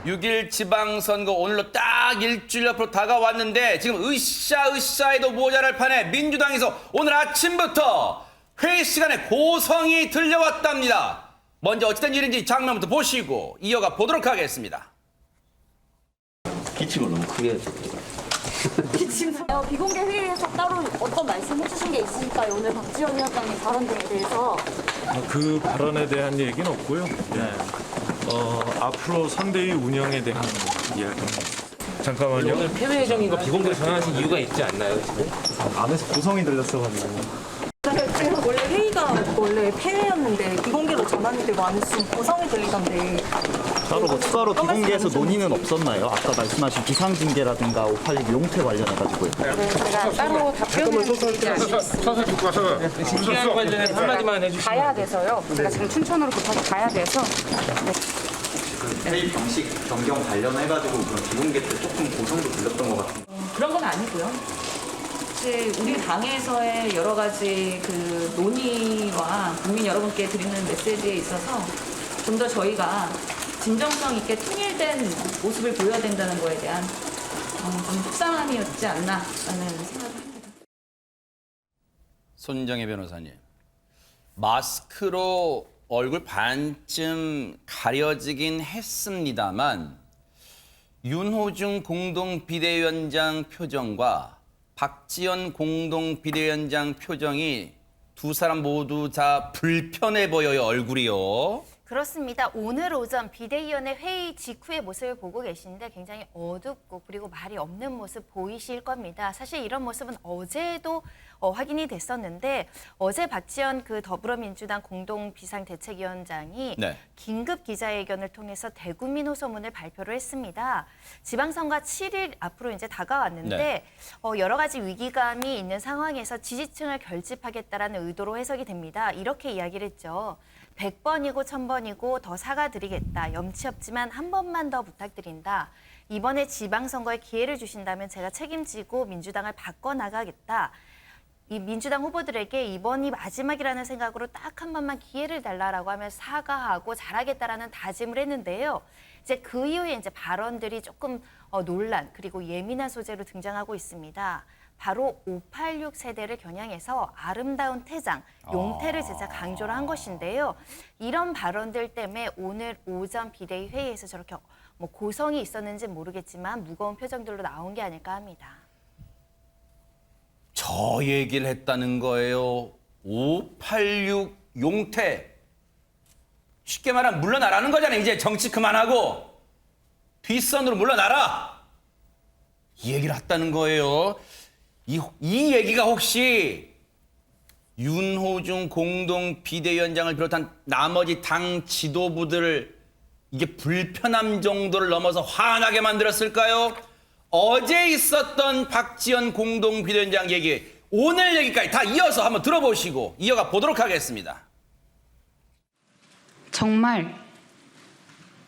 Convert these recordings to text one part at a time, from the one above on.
6일 지방선거 오늘로 딱 일주일 앞으로 다가왔는데 지금 으쌰으쌰해도 모자랄 판에 민주당에서 오늘 아침부터 회의 시간에 고성이 들려왔답니다. 먼저 어찌된 일인지 장면부터 보시고 이어가 보도록 하겠습니다. 기침을 너무 크게 했죠. 비공개 회의에서 따로 어떤 말씀 해주신 게 있으니까요. 오늘 박지원 위원장의 발언들에 대해서. 그 발언에 대한 얘기는 없고요. 앞으로 선대위 운영에 대한 이야기입니다. 잠깐만요. 오늘 폐회 예정인 거 비공개로 전환하신 이유가 있지 않나요, 지금? 안에서 고성이 들렸어가지고. 원래 회의가 원래 폐회였는데 비공개로 전환이 되고 안에서 고성이 들리던데. 따로 뭐 추가로 비공개해서 논의는 없었나요? 아까 말씀하신 비상징계라든가 586 용태 관련해가지고요. 제가 따로 답변을 드리지 않겠습니다. 징계안 관련해서 한마디만 해주시면. 가야 돼서요. 제가 지금 춘천으로 급하게 가야 돼서. 회의 방식 변경 관련해가지고 그런 비공개 때 조금 고성도 들렸던 것 같은데. 그런 건 아니고요. 이제 우리 당에서의 여러 가지 그 논의와 국민 여러분께 드리는 메시지에 있어서 좀 더 저희가 진정성 있게 통일된 모습을 보여야 된다는 거에 대한 좀 속상함이었지 않나라는 생각을 합니다. 손정혜 변호사님, 마스크로 얼굴 반쯤 가려지긴 했습니다만 윤호중 공동비대위원장 표정과 박지원 공동비대위원장 표정이 두 사람 모두 다 불편해 보여요, 얼굴이요. 그렇습니다. 오늘 오전 비대위원회 회의 직후의 모습을 보고 계신데 굉장히 어둡고 그리고 말이 없는 모습 보이실 겁니다. 사실 이런 모습은 어제도 확인이 됐었는데 어제 박지원 그 더불어민주당 공동비상대책위원장이 긴급 기자회견을 통해서 대국민 호소문을 발표를 했습니다. 지방선거 7일 앞으로 이제 다가왔는데 여러 가지 위기감이 있는 상황에서 지지층을 결집하겠다라는 의도로 해석이 됩니다. 이렇게 이야기를 했죠. 100번이고 1000번이고 더 사과드리겠다. 염치 없지만 한 번만 더 부탁드린다. 이번에 지방선거에 기회를 주신다면 제가 책임지고 민주당을 바꿔나가겠다. 이 민주당 후보들에게 이번이 마지막이라는 생각으로 딱 한 번만 기회를 달라라고 하면 사과하고 잘하겠다라는 다짐을 했는데요. 이제 그 이후에 이제 발언들이 조금 논란 그리고 예민한 소재로 등장하고 있습니다. 바로 586 세대를 겨냥해서 아름다운 태장, 용태를 진짜 강조를 한 것인데요. 이런 발언들 때문에 오늘 오전 비대위 회의에서 저렇게 뭐 고성이 있었는지 모르겠지만 무거운 표정들로 나온 게 아닐까 합니다. 저 얘기를 했다는 거예요. 586 용태. 쉽게 말하면 물러나라는 거잖아요. 이제 정치 그만하고 뒷선으로 물러나라. 이 얘기를 했다는 거예요. 이 얘기가 혹시 윤호중 공동비대위원장을 비롯한 나머지 당 지도부들을 이게 불편함 정도를 넘어서 화나게 만들었을까요? 어제 있었던 박지원 공동비대위원장 얘기, 오늘 얘기까지 다 이어서 한번 들어보시고 이어가 보도록 하겠습니다. 정말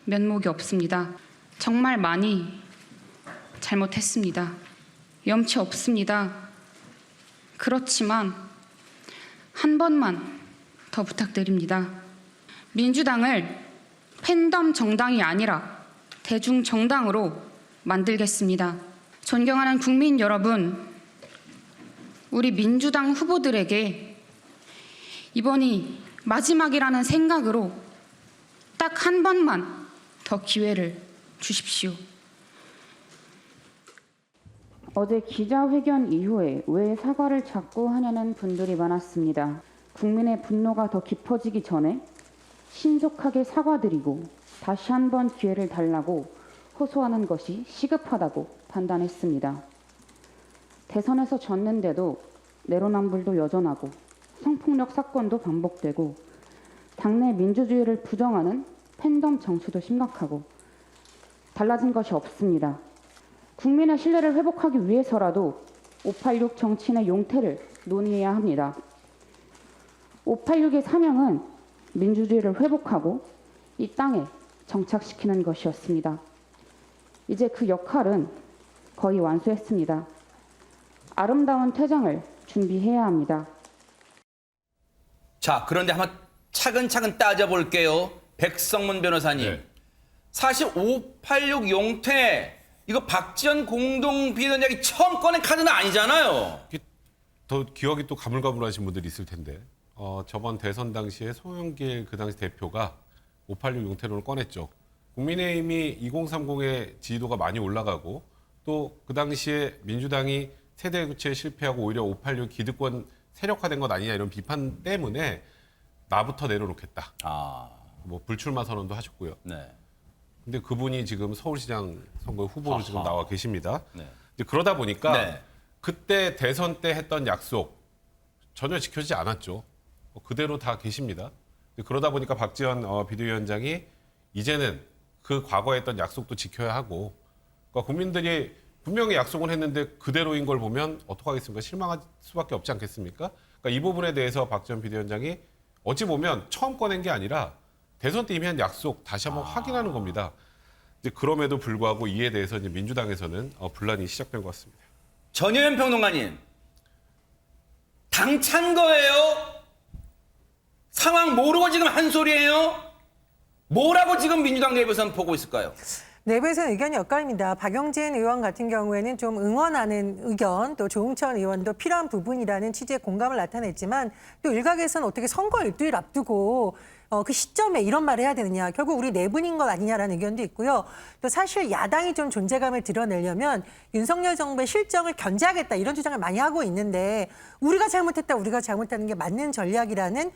면목이 없습니다. 정말 많이 잘못했습니다. 염치 없습니다. 그렇지만 한 번만 더 부탁드립니다. 민주당을 팬덤 정당이 아니라 대중 정당으로 만들겠습니다. 존경하는 국민 여러분, 우리 민주당 후보들에게 이번이 마지막이라는 생각으로 딱 한 번만 더 기회를 주십시오. 어제 기자회견 이후에 왜 사과를 자꾸 하냐는 분들이 많았습니다. 국민의 분노가 더 깊어지기 전에 신속하게 사과드리고 다시 한번 기회를 달라고 호소하는 것이 시급하다고 판단했습니다. 대선에서 졌는데도 내로남불도 여전하고 성폭력 사건도 반복되고 당내 민주주의를 부정하는 팬덤 정치도 심각하고 달라진 것이 없습니다. 국민의 신뢰를 회복하기 위해서라도 586 정치인의 용태를 논의해야 합니다. 586의 사명은 민주주의를 회복하고 이 땅에 정착시키는 것이었습니다. 이제 그 역할은 거의 완수했습니다. 아름다운 퇴장을 준비해야 합니다. 자, 그런데 한번 차근차근 따져볼게요. 백성문 변호사님. 사실 586 용태 이거 박지원 공동 비대위원장이 처음 꺼낸 카드는 아니잖아요. 더 기억이 또 가물가물하신 분들이 있을 텐데 저번 대선 당시에 송영길 그 당시 대표가 586 용태론을 꺼냈죠. 국민의힘이 2030의 지지도가 많이 올라가고 또 그 당시에 민주당이 세대 교체에 실패하고 오히려 586 기득권 세력화된 것 아니냐 이런 비판 때문에 나부터 내려놓겠다. 뭐 불출마 선언도 하셨고요. 네. 근데 그분이 지금 서울시장 선거 후보로 지금 나와 계십니다. 네. 이제 그러다 보니까 네. 그때 대선 때 했던 약속 전혀 지켜지지 않았죠. 그대로 다 계십니다. 그러다 보니까 박지원 비대위원장이 이제는 그 과거에 했던 약속도 지켜야 하고 그러니까 국민들이 분명히 약속은 했는데 그대로인 걸 보면 어떡하겠습니까? 실망할 수밖에 없지 않겠습니까? 그러니까 이 부분에 대해서 박지원 비대위원장이 어찌 보면 처음 꺼낸 게 아니라 대선 때 이미 한 약속 다시 한번 확인하는 겁니다. 이제 그럼에도 불구하고 이에 대해서 이제 민주당에서는 분란이 시작된 것 같습니다. 전혜연 평론가님, 당찬 거예요? 상황 모르고 지금 한 소리예요? 뭐라고 지금 민주당 내부에서는 보고 있을까요? 내부에서는 의견이 엇갈립니다. 박영진 의원 같은 경우에는 좀 응원하는 의견, 또 조응천 의원도 필요한 부분이라는 취지의 공감을 나타냈지만 또 일각에서는 어떻게 선거 일주일 앞두고 그 시점에 이런 말을 해야 되느냐. 결국 우리 내분인 것 아니냐라는 의견도 있고요. 또 사실 야당이 좀 존재감을 드러내려면 윤석열 정부의 실정을 견제하겠다 이런 주장을 많이 하고 있는데 우리가 잘못했다, 우리가 잘못하는 게 맞는 전략이라는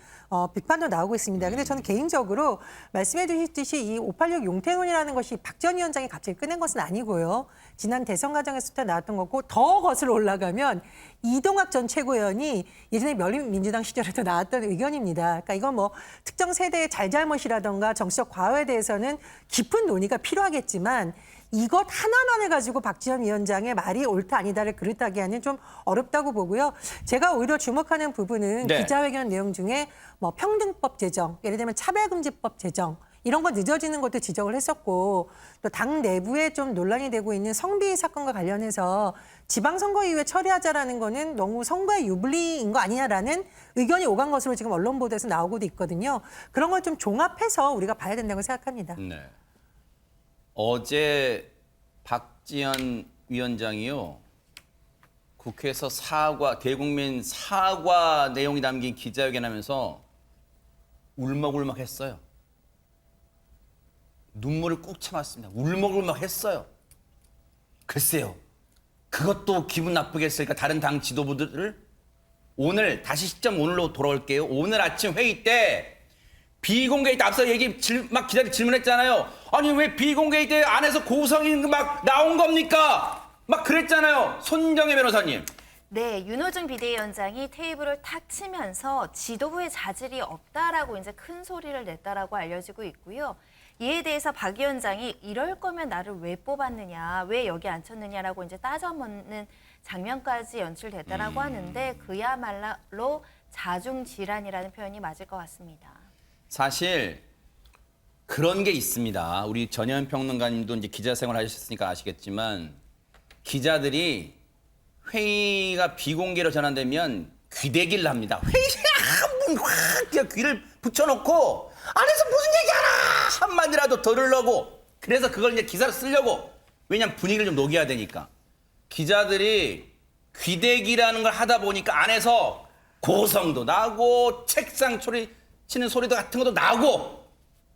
비판도 나오고 있습니다. 근데 저는 개인적으로 말씀해 주셨듯이 이 586 용태론이라는 것이 박지원 위원장이 갑자기 꺼낸 것은 아니고요. 지난 대선 과정에서부터 나왔던 거고 더 거슬러 올라가면 이동학 전 최고위원이 예전에 열린민주당 시절에도 나왔던 의견입니다. 그러니까 이건 뭐 특정 세대의 잘잘못이라던가 정치적 과오에 대해서는 깊은 논의가 필요하겠지만 이것 하나만을 가지고 박지원 위원장의 말이 옳다 아니다를 그릇하게 하는 좀 어렵다고 보고요. 제가 오히려 주목하는 부분은 네. 기자회견 내용 중에 뭐 평등법 제정, 예를 들면 차별금지법 제정 이런 거 늦어지는 것도 지적을 했었고 또 당 내부에 좀 논란이 되고 있는 성비위 사건과 관련해서 지방선거 이후에 처리하자라는 거는 너무 선거의 유불리인 거 아니냐라는 의견이 오간 것으로 지금 언론 보도에서 나오고도 있거든요. 그런 걸 좀 종합해서 우리가 봐야 된다고 생각합니다. 네. 어제 박지원 위원장이요. 국회에서 대국민 사과 내용이 담긴 기자회견하면서 울먹울먹했어요. 눈물을 꾹 참았습니다. 울먹울먹했어요. 글쎄요. 그것도 기분 나쁘게 했으니까 다른 당 지도부들을 오늘 다시 시점 오늘로 돌아올게요. 오늘 아침 회의 때 비공개 때 앞서 막 기자들 질문했잖아요. 아니 왜 비공개 때 안에서 고성이 막 나온 겁니까? 막 그랬잖아요. 손정혜 변호사님. 네, 윤호중 비대위원장이 테이블을 탁 치면서 지도부의 자질이 없다라고 이제 큰 소리를 냈다라고 알려지고 있고요. 이에 대해서 박 위원장이 이럴 거면 나를 왜 뽑았느냐, 왜 여기 앉혔느냐라고 이제 따져묻는 장면까지 연출됐다라고 하는데 그야말로 자중질환이라는 표현이 맞을 것 같습니다. 사실 그런 게 있습니다. 우리 전혜연 평론가님도 이제 기자 생활 하셨으니까 아시겠지만 기자들이 회의가 비공개로 전환되면 귀대기를 합니다. 회의에 한번 귀를 붙여놓고 안에서 무슨 얘기하나 한마디라도 들으려고 그래서 그걸 이제 기사로 쓰려고 왜냐면 분위기를 좀 녹여야 되니까 기자들이 귀대기라는 걸 하다 보니까 안에서 고성도 나고 책상 소리 치는 소리도 같은 것도 나고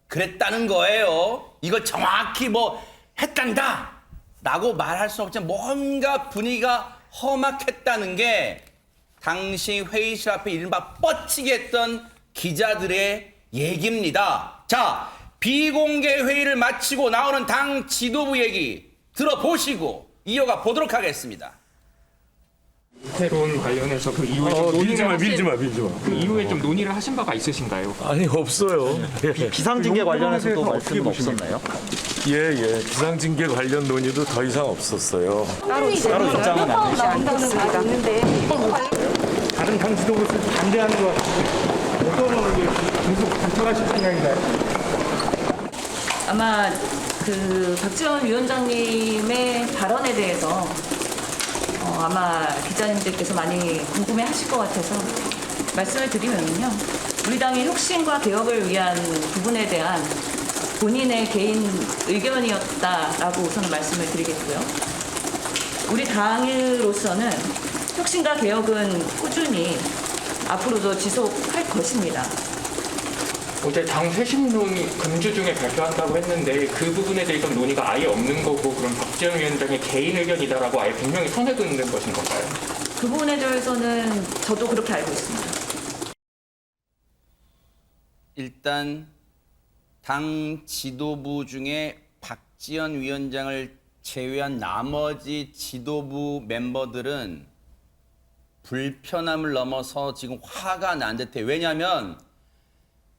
그랬다는 거예요. 이걸 정확히 뭐 했단다 라고 말할 수는 없지만 뭔가 분위기가 험악했다는 게 당시 회의실 앞에 이른바 뻗치게 했던 기자들의 얘기입니다. 자, 비공개 회의를 마치고 나오는 당 지도부 얘기 들어보시고 이어가 보도록 하겠습니다. 새로운 관련해서 그 이후에 밀지 마. 그 이후에 좀 논의를 하신 바가 있으신가요? 아니 없어요. 비상징계 관련해서도 말씀은 없었나요? 예. 비상징계 관련 논의도 더 이상 없었어요. 따로 입장은 안 나온다는 있는데 다른 당 지도부에서 반대하는 것 같은데 어떤 게 계속 단촐하실 생각인가요? 아마 그 박지원 위원장님의 발언에 대해서 아마 기자님들께서 많이 궁금해하실 것 같아서 말씀을 드리면요. 우리 당의 혁신과 개혁을 위한 부분에 대한 본인의 개인 의견이었다라고 우선은 말씀을 드리겠고요. 우리 당으로서는 혁신과 개혁은 꾸준히 앞으로도 지속할 것입니다. 어제 당 쇄신론이 금주 중에 발표한다고 했는데 그 부분에 대해서 논의가 아예 없는 거고 그럼 박지원 위원장의 개인 의견이다라고 아예 분명히 선을 긋는 것인 건가요? 그 부분에 대해서는 저도 그렇게 알고 있습니다. 일단 당 지도부 중에 박지원 위원장을 제외한 나머지 지도부 멤버들은 불편함을 넘어서 지금 화가 난 듯해요. 왜냐하면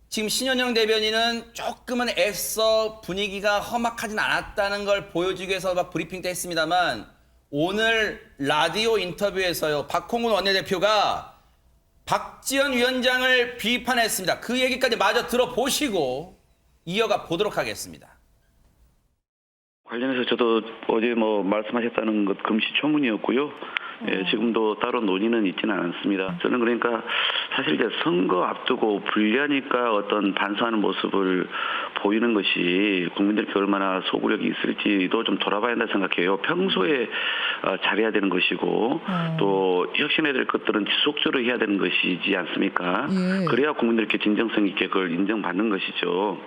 지금 신현영 대변인은 조금은 애써 분위기가 험악하진 않았다는 걸 보여주기 위해서 막 브리핑 때 했습니다만 오늘 라디오 인터뷰에서요. 박홍근 원내대표가 박지원 위원장을 비판했습니다. 그 얘기까지 마저 들어보시고 이어가 보도록 하겠습니다. 관련해서 저도 어제 말씀하셨다는 것 금시초문이었고요. 예, 지금도 따로 논의는 있지는 않습니다. 저는 그러니까 사실 이제 선거 앞두고 불리하니까 어떤 반성하는 모습을 보이는 것이 국민들께 얼마나 소구력이 있을지도 좀 돌아봐야 한다 생각해요. 평소에 잘해야 되는 것이고 또 혁신해야 될 것들은 지속적으로 해야 되는 것이지 않습니까? 그래야 국민들께 진정성 있게 그걸 인정받는 것이죠.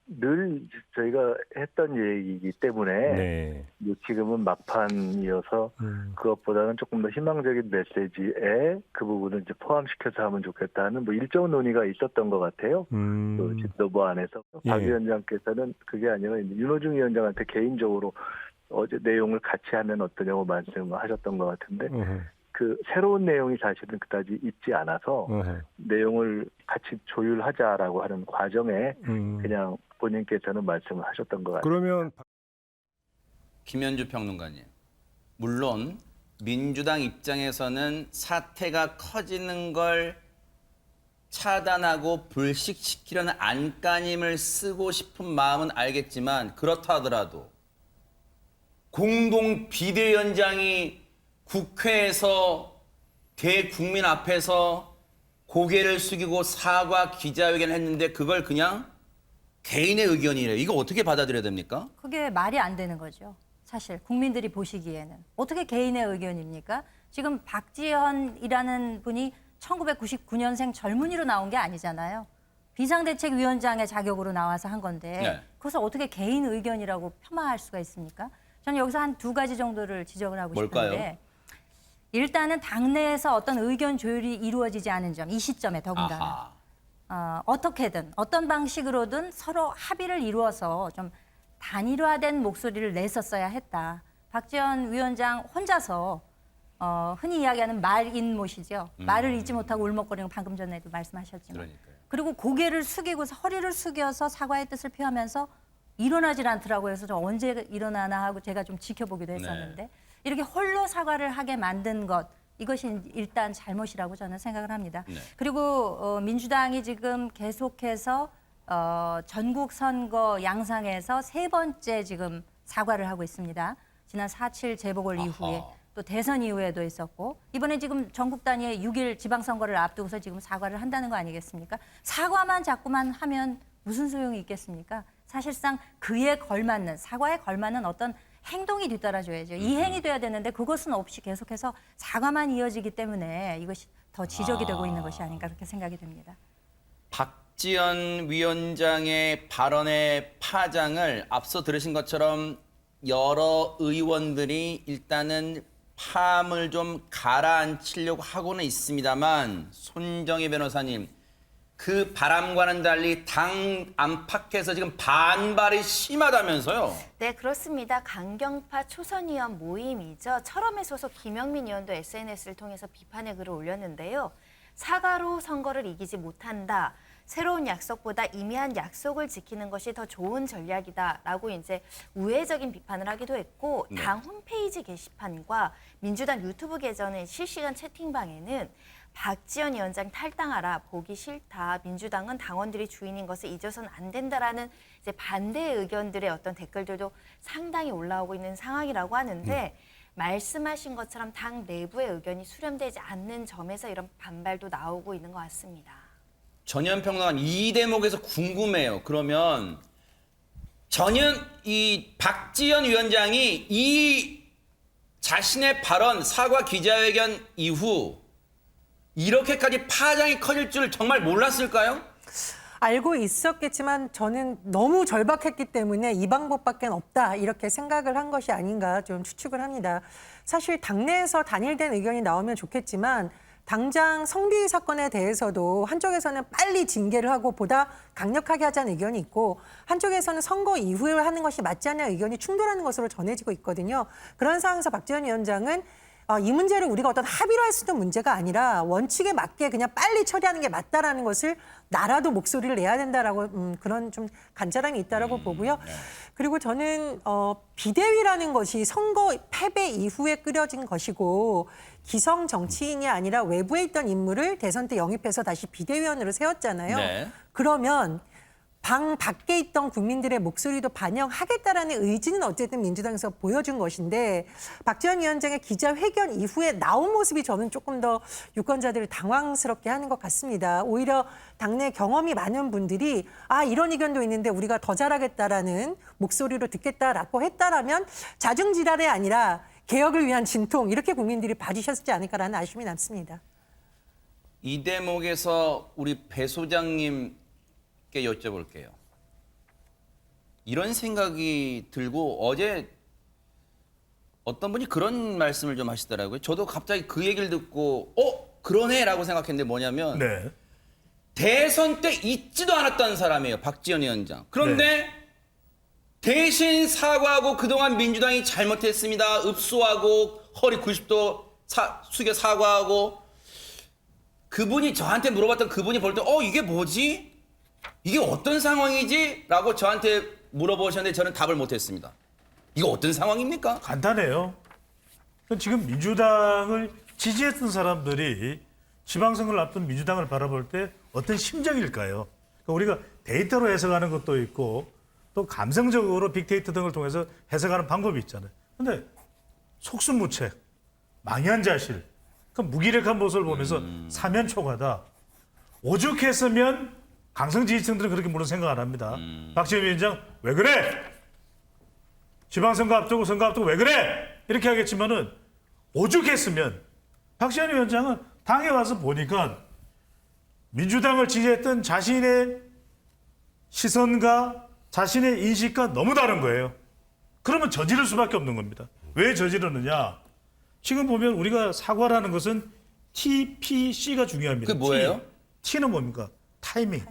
늘 저희가 했던 얘기이기 때문에 지금은 막판이어서 그것보다는 조금 더 희망적인 메시지에 그 부분을 이제 포함시켜서 하면 좋겠다는 일정 논의가 있었던 것 같아요. 또 지도부 안에서 박 위원장께서는 그게 아니라 윤호중 위원장한테 개인적으로 어제 내용을 같이 하면 어떠냐고 말씀하셨던 것 같은데 그 새로운 내용이 사실은 그다지 있지 않아서 내용을 같이 조율하자라고 하는 과정에 그냥 본인께서는 말씀을 하셨던 것 같아요. 그러면 김현주 평론가님, 물론 민주당 입장에서는 사태가 커지는 걸 차단하고 불식시키려는 안간힘을 쓰고 싶은 마음은 알겠지만 그렇다 하더라도 공동 비대위원장이 국회에서 대국민 앞에서 고개를 숙이고 사과 기자회견을 했는데 그걸 그냥 개인의 의견이래요. 이거 어떻게 받아들여야 됩니까? 그게 말이 안 되는 거죠. 사실 국민들이 보시기에는. 어떻게 개인의 의견입니까? 지금 박지원이라는 분이 1999년생 젊은이로 나온 게 아니잖아요. 비상대책위원장의 자격으로 나와서 한 건데 그것을 어떻게 개인 의견이라고 폄하할 수가 있습니까? 저는 여기서 한 두 가지 정도를 지적을 하고 뭘까요? 싶은데 일단은 당내에서 어떤 의견 조율이 이루어지지 않은 점, 이 시점에 더군다나. 어떻게든 어떤 방식으로든 서로 합의를 이루어서 좀 단일화된 목소리를 냈었어야 했다. 박지원 위원장 혼자서 흔히 이야기하는 말인못이죠. 말을 잊지 못하고 울먹거리는 거 방금 전에도 말씀하셨지만. 그러니까요. 그리고 고개를 숙이고서 허리를 숙여서 사과의 뜻을 표하면서 일어나질 않더라고요. 그래서 저 언제 일어나나 하고 제가 좀 지켜보기도 했었는데 이렇게 홀로 사과를 하게 만든 것 이것이 일단 잘못이라고 저는 생각을 합니다. 그리고 민주당이 지금 계속해서 전국 선거 양상에서 세 번째 지금 사과를 하고 있습니다. 지난 4.7 재보궐 이후에 또 대선 이후에도 있었고 이번에 지금 전국 단위의 6일 지방선거를 앞두고서 지금 사과를 한다는 거 아니겠습니까? 사과만 자꾸만 하면 무슨 소용이 있겠습니까? 사실상 그에 걸맞는 사과에 걸맞는 어떤 행동이 뒤따라줘야죠. 이행이 돼야 되는데 그것은 없이 계속해서 사과만 이어지기 때문에 이것이 더 지적이 되고 있는 것이 아닌가 그렇게 생각이 됩니다. 박지원 위원장의 발언의 파장을 앞서 들으신 것처럼 여러 의원들이 일단은 파함을 좀 가라앉히려고 하고는 있습니다만 손정희 변호사님 그 바람과는 달리 당 안팎에서 지금 반발이 심하다면서요? 네, 그렇습니다. 강경파 초선 의원 모임이죠. 철험의 소속 김영민 의원도 SNS를 통해서 비판의 글을 올렸는데요. 사과로 선거를 이기지 못한다. 새로운 약속보다 이미한 약속을 지키는 것이 더 좋은 전략이다라고 이제 우회적인 비판을 하기도 했고 당 홈페이지 게시판과 민주당 유튜브 계정의 실시간 채팅방에는 박지원 위원장 탈당하라, 보기 싫다, 민주당은 당원들이 주인인 것을 잊어서는 안 된다라는 이제 반대 의견들의 어떤 댓글들도 상당히 올라오고 있는 상황이라고 하는데 말씀하신 것처럼 당 내부의 의견이 수렴되지 않는 점에서 이런 반발도 나오고 있는 것 같습니다. 전현 평론가 이 대목에서 궁금해요. 그러면 전혀 이 박지원 위원장이 이 자신의 발언, 사과 기자회견 이후 이렇게까지 파장이 커질 줄 정말 몰랐을까요? 알고 있었겠지만 저는 너무 절박했기 때문에 이 방법밖에 없다 이렇게 생각을 한 것이 아닌가 좀 추측을 합니다. 사실 당내에서 단일된 의견이 나오면 좋겠지만 당장 성비위 사건에 대해서도 한쪽에서는 빨리 징계를 하고 보다 강력하게 하자는 의견이 있고 한쪽에서는 선거 이후에 하는 것이 맞지 않냐는 의견이 충돌하는 것으로 전해지고 있거든요. 그런 상황에서 박지원 위원장은 이 문제를 우리가 어떤 합의로 할 수 있는 문제가 아니라 원칙에 맞게 그냥 빨리 처리하는 게 맞다라는 것을 나라도 목소리를 내야 된다라고 그런 좀 간절함이 있다라고 보고요. 그리고 저는 비대위라는 것이 선거 패배 이후에 꾸려진 것이고 기성 정치인이 아니라 외부에 있던 인물을 대선 때 영입해서 다시 비대위원으로 세웠잖아요. 네. 그러면 방 밖에 있던 국민들의 목소리도 반영하겠다라는 의지는 어쨌든 민주당에서 보여준 것인데 박지원 위원장의 기자회견 이후에 나온 모습이 저는 조금 더 유권자들을 당황스럽게 하는 것 같습니다. 오히려 당내 경험이 많은 분들이 이런 의견도 있는데 우리가 더 잘하겠다라는 목소리로 듣겠다라고 했다라면 자중지랄이 아니라 개혁을 위한 진통 이렇게 국민들이 봐주셨지 않을까라는 아쉬움이 남습니다. 이 대목에서 우리 배 소장님 여쭤볼게요. 이런 생각이 들고 어제 어떤 분이 그런 말씀을 좀 하시더라고요. 저도 갑자기 그 얘기를 듣고 그러네라고 생각했는데 뭐냐면 대선 때 있지도 않았던 사람이에요. 박지원 위원장. 그런데 대신 사과하고 그동안 민주당이 잘못했습니다. 읍소하고 허리 90도 숙여 사과하고 그분이 저한테 물어봤던 그분이 볼 때 이게 뭐지? 이게 어떤 상황이지? 라고 저한테 물어보셨는데 저는 답을 못했습니다. 이거 어떤 상황입니까? 간단해요. 지금 민주당을 지지했던 사람들이 지방선거를 앞둔 민주당을 바라볼 때 어떤 심정일까요? 그러니까 우리가 데이터로 해석하는 것도 있고 또 감성적으로 빅데이터 등을 통해서 해석하는 방법이 있잖아요. 근데 속수무책, 망연자실, 무기력한 모습을 보면서 사면초가다. 오죽했으면 강성 지지층들은 그렇게 물론 생각 안 합니다. 박지원 위원장 왜 그래? 지방선거 앞두고 선거 앞두고 왜 그래? 이렇게 하겠지만은 오죽했으면 박지원 위원장은 당에 와서 보니까 민주당을 지지했던 자신의 시선과 자신의 인식과 너무 다른 거예요. 그러면 저지를 수밖에 없는 겁니다. 왜 저지르느냐? 지금 보면 우리가 사과라는 것은 TPC가 중요합니다. 그게 뭐예요? T는 뭡니까? 타이밍.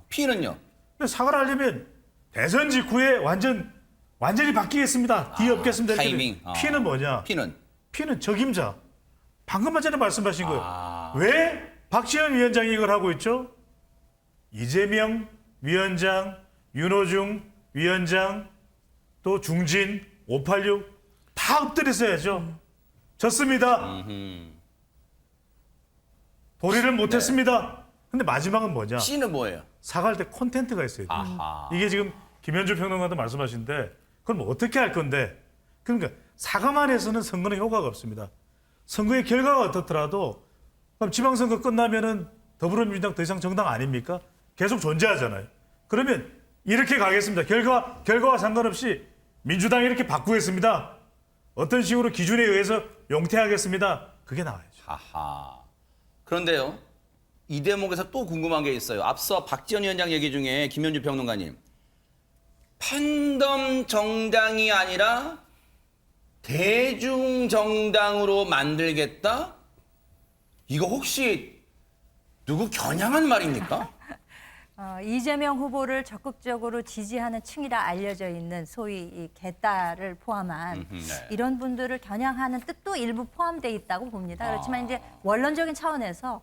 P는요? 사과를 하려면 대선 직후에 완전히 바뀌겠습니다. 뒤에 없겠습니다. 타이밍. P는 뭐냐? P는 적임자. 방금만 전에 말씀하신 거예요. 왜 박지원 위원장이 이걸 하고 있죠? 이재명 위원장, 윤호중 위원장, 또 중진, 586 다 엎드렸어야죠. 졌습니다. 도리를 못했습니다. 근데 마지막은 뭐냐? C는 뭐예요? 사과할 때 콘텐츠가 있어야 돼요. 이게 지금 김현주 평론가도 말씀하신데 그럼 어떻게 할 건데? 그러니까 사과만 해서는 선거는 효과가 없습니다. 선거의 결과가 어떻더라도 그럼 지방선거 끝나면은 더불어민주당 더 이상 정당 아닙니까? 계속 존재하잖아요. 그러면 이렇게 가겠습니다. 결과와 상관없이 민주당이 이렇게 바꾸겠습니다. 어떤 식으로 기준에 의해서 용퇴하겠습니다. 그게 나와야죠. 그런데요. 이 대목에서 또 궁금한 게 있어요. 앞서 박지원 위원장 얘기 중에 김현주 평론가님. 팬덤 정당이 아니라 대중정당으로 만들겠다? 이거 혹시 누구 겨냥한 말입니까? 이재명 후보를 적극적으로 지지하는 층이라 알려져 있는 소위 이 개딸을 포함한 이런 분들을 겨냥하는 뜻도 일부 포함되어 있다고 봅니다. 그렇지만 이제 원론적인 차원에서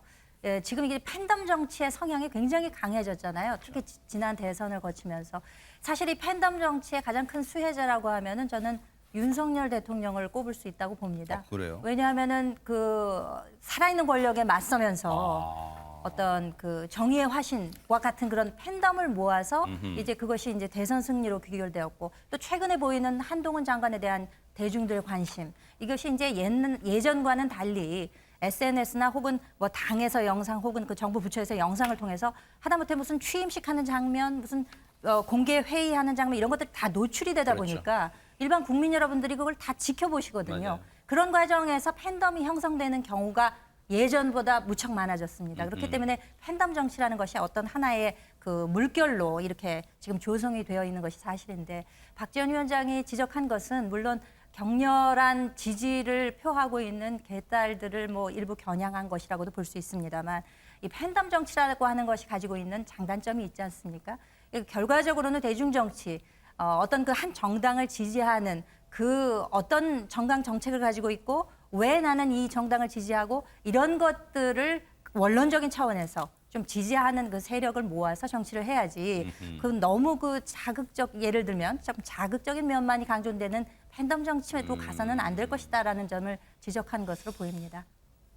지금 이게 팬덤 정치의 성향이 굉장히 강해졌잖아요. 특히 지난 대선을 거치면서 사실 이 팬덤 정치의 가장 큰 수혜자라고 하면은 저는 윤석열 대통령을 꼽을 수 있다고 봅니다. 그래요? 왜냐하면은 그 살아있는 권력에 맞서면서 어떤 그 정의의 화신과 같은 그런 팬덤을 모아서 이제 그것이 이제 대선 승리로 귀결되었고 또 최근에 보이는 한동훈 장관에 대한 대중들의 관심 이것이 이제 예전과는 달리 SNS나 혹은 뭐 당에서 영상 혹은 그 정부 부처에서 영상을 통해서 하다못해 무슨 취임식 하는 장면 무슨 공개 회의하는 장면 이런 것들이 다 노출이 되다 그렇죠. 보니까 일반 국민 여러분들이 그걸 다 지켜보시거든요. 맞아요. 그런 과정에서 팬덤이 형성되는 경우가 예전보다 무척 많아졌습니다. 그렇기 때문에 팬덤 정치라는 것이 어떤 하나의 그 물결로 이렇게 지금 조성이 되어 있는 것이 사실인데 박지원 위원장이 지적한 것은 물론 격렬한 지지를 표하고 있는 개딸들을 뭐 일부 겨냥한 것이라고도 볼 수 있습니다만 이 팬덤 정치라고 하는 것이 가지고 있는 장단점이 있지 않습니까? 결과적으로는 대중정치, 어떤 그 한 정당을 지지하는 그 어떤 정당 정책을 가지고 있고 왜 나는 이 정당을 지지하고 이런 것들을 원론적인 차원에서 좀 지지하는 그 세력을 모아서 정치를 해야지. 그 너무 그 자극적 예를 들면 좀 자극적인 면만이 강조되는 팬덤 정치로 가서는 안 될 것이다라는 점을 지적한 것으로 보입니다.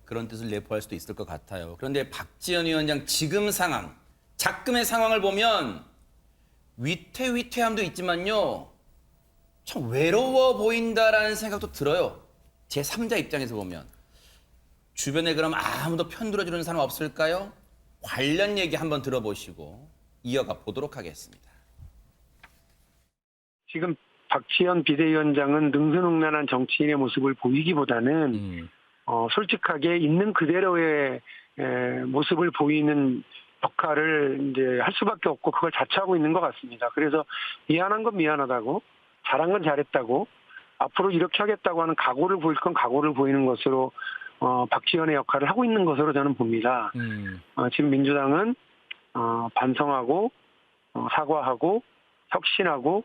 그런 뜻을 내포할 수도 있을 것 같아요. 그런데 박지원 위원장 지금 상황, 작금의 상황을 보면 위태위태함도 있지만요. 참 외로워 보인다라는 생각도 들어요. 제3자 입장에서 보면. 주변에 그럼 아무도 편들어주는 사람 없을까요? 관련 얘기 한번 들어보시고 이어가 보도록 하겠습니다. 지금 박지원 비대위원장은 능수능란한 정치인의 모습을 보이기보다는 솔직하게 있는 그대로의 모습을 보이는 역할을 이제 할 수밖에 없고 그걸 자처하고 있는 것 같습니다. 그래서 미안한 건 미안하다고, 잘한 건 잘했다고, 앞으로 이렇게 하겠다고 하는 각오를 보일 건 각오를 보이는 것으로 박지원의 역할을 하고 있는 것으로 저는 봅니다. 지금 민주당은 반성하고 사과하고 혁신하고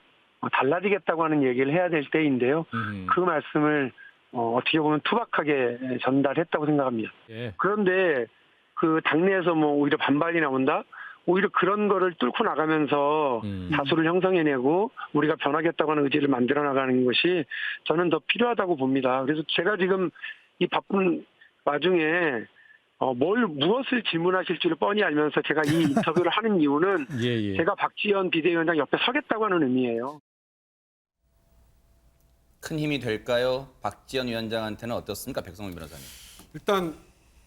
달라지겠다고 하는 얘기를 해야 될 때인데요. 그 말씀을 어떻게 보면 투박하게 전달했다고 생각합니다. 예. 그런데 그 당내에서 뭐 오히려 반발이 나온다? 오히려 그런 거를 뚫고 나가면서 다수를 형성해내고 우리가 변하겠다고 하는 의지를 만들어 나가는 것이 저는 더 필요하다고 봅니다. 그래서 제가 지금 이 바쁜 와중에 무엇을 질문하실지를 뻔히 알면서 제가 이 인터뷰를 하는 이유는 예. 제가 박지원 비대위원장 옆에 서겠다고 하는 의미예요. 큰 힘이 될까요? 박지원 위원장한테는 어떻습니까? 백성문 변호사님. 일단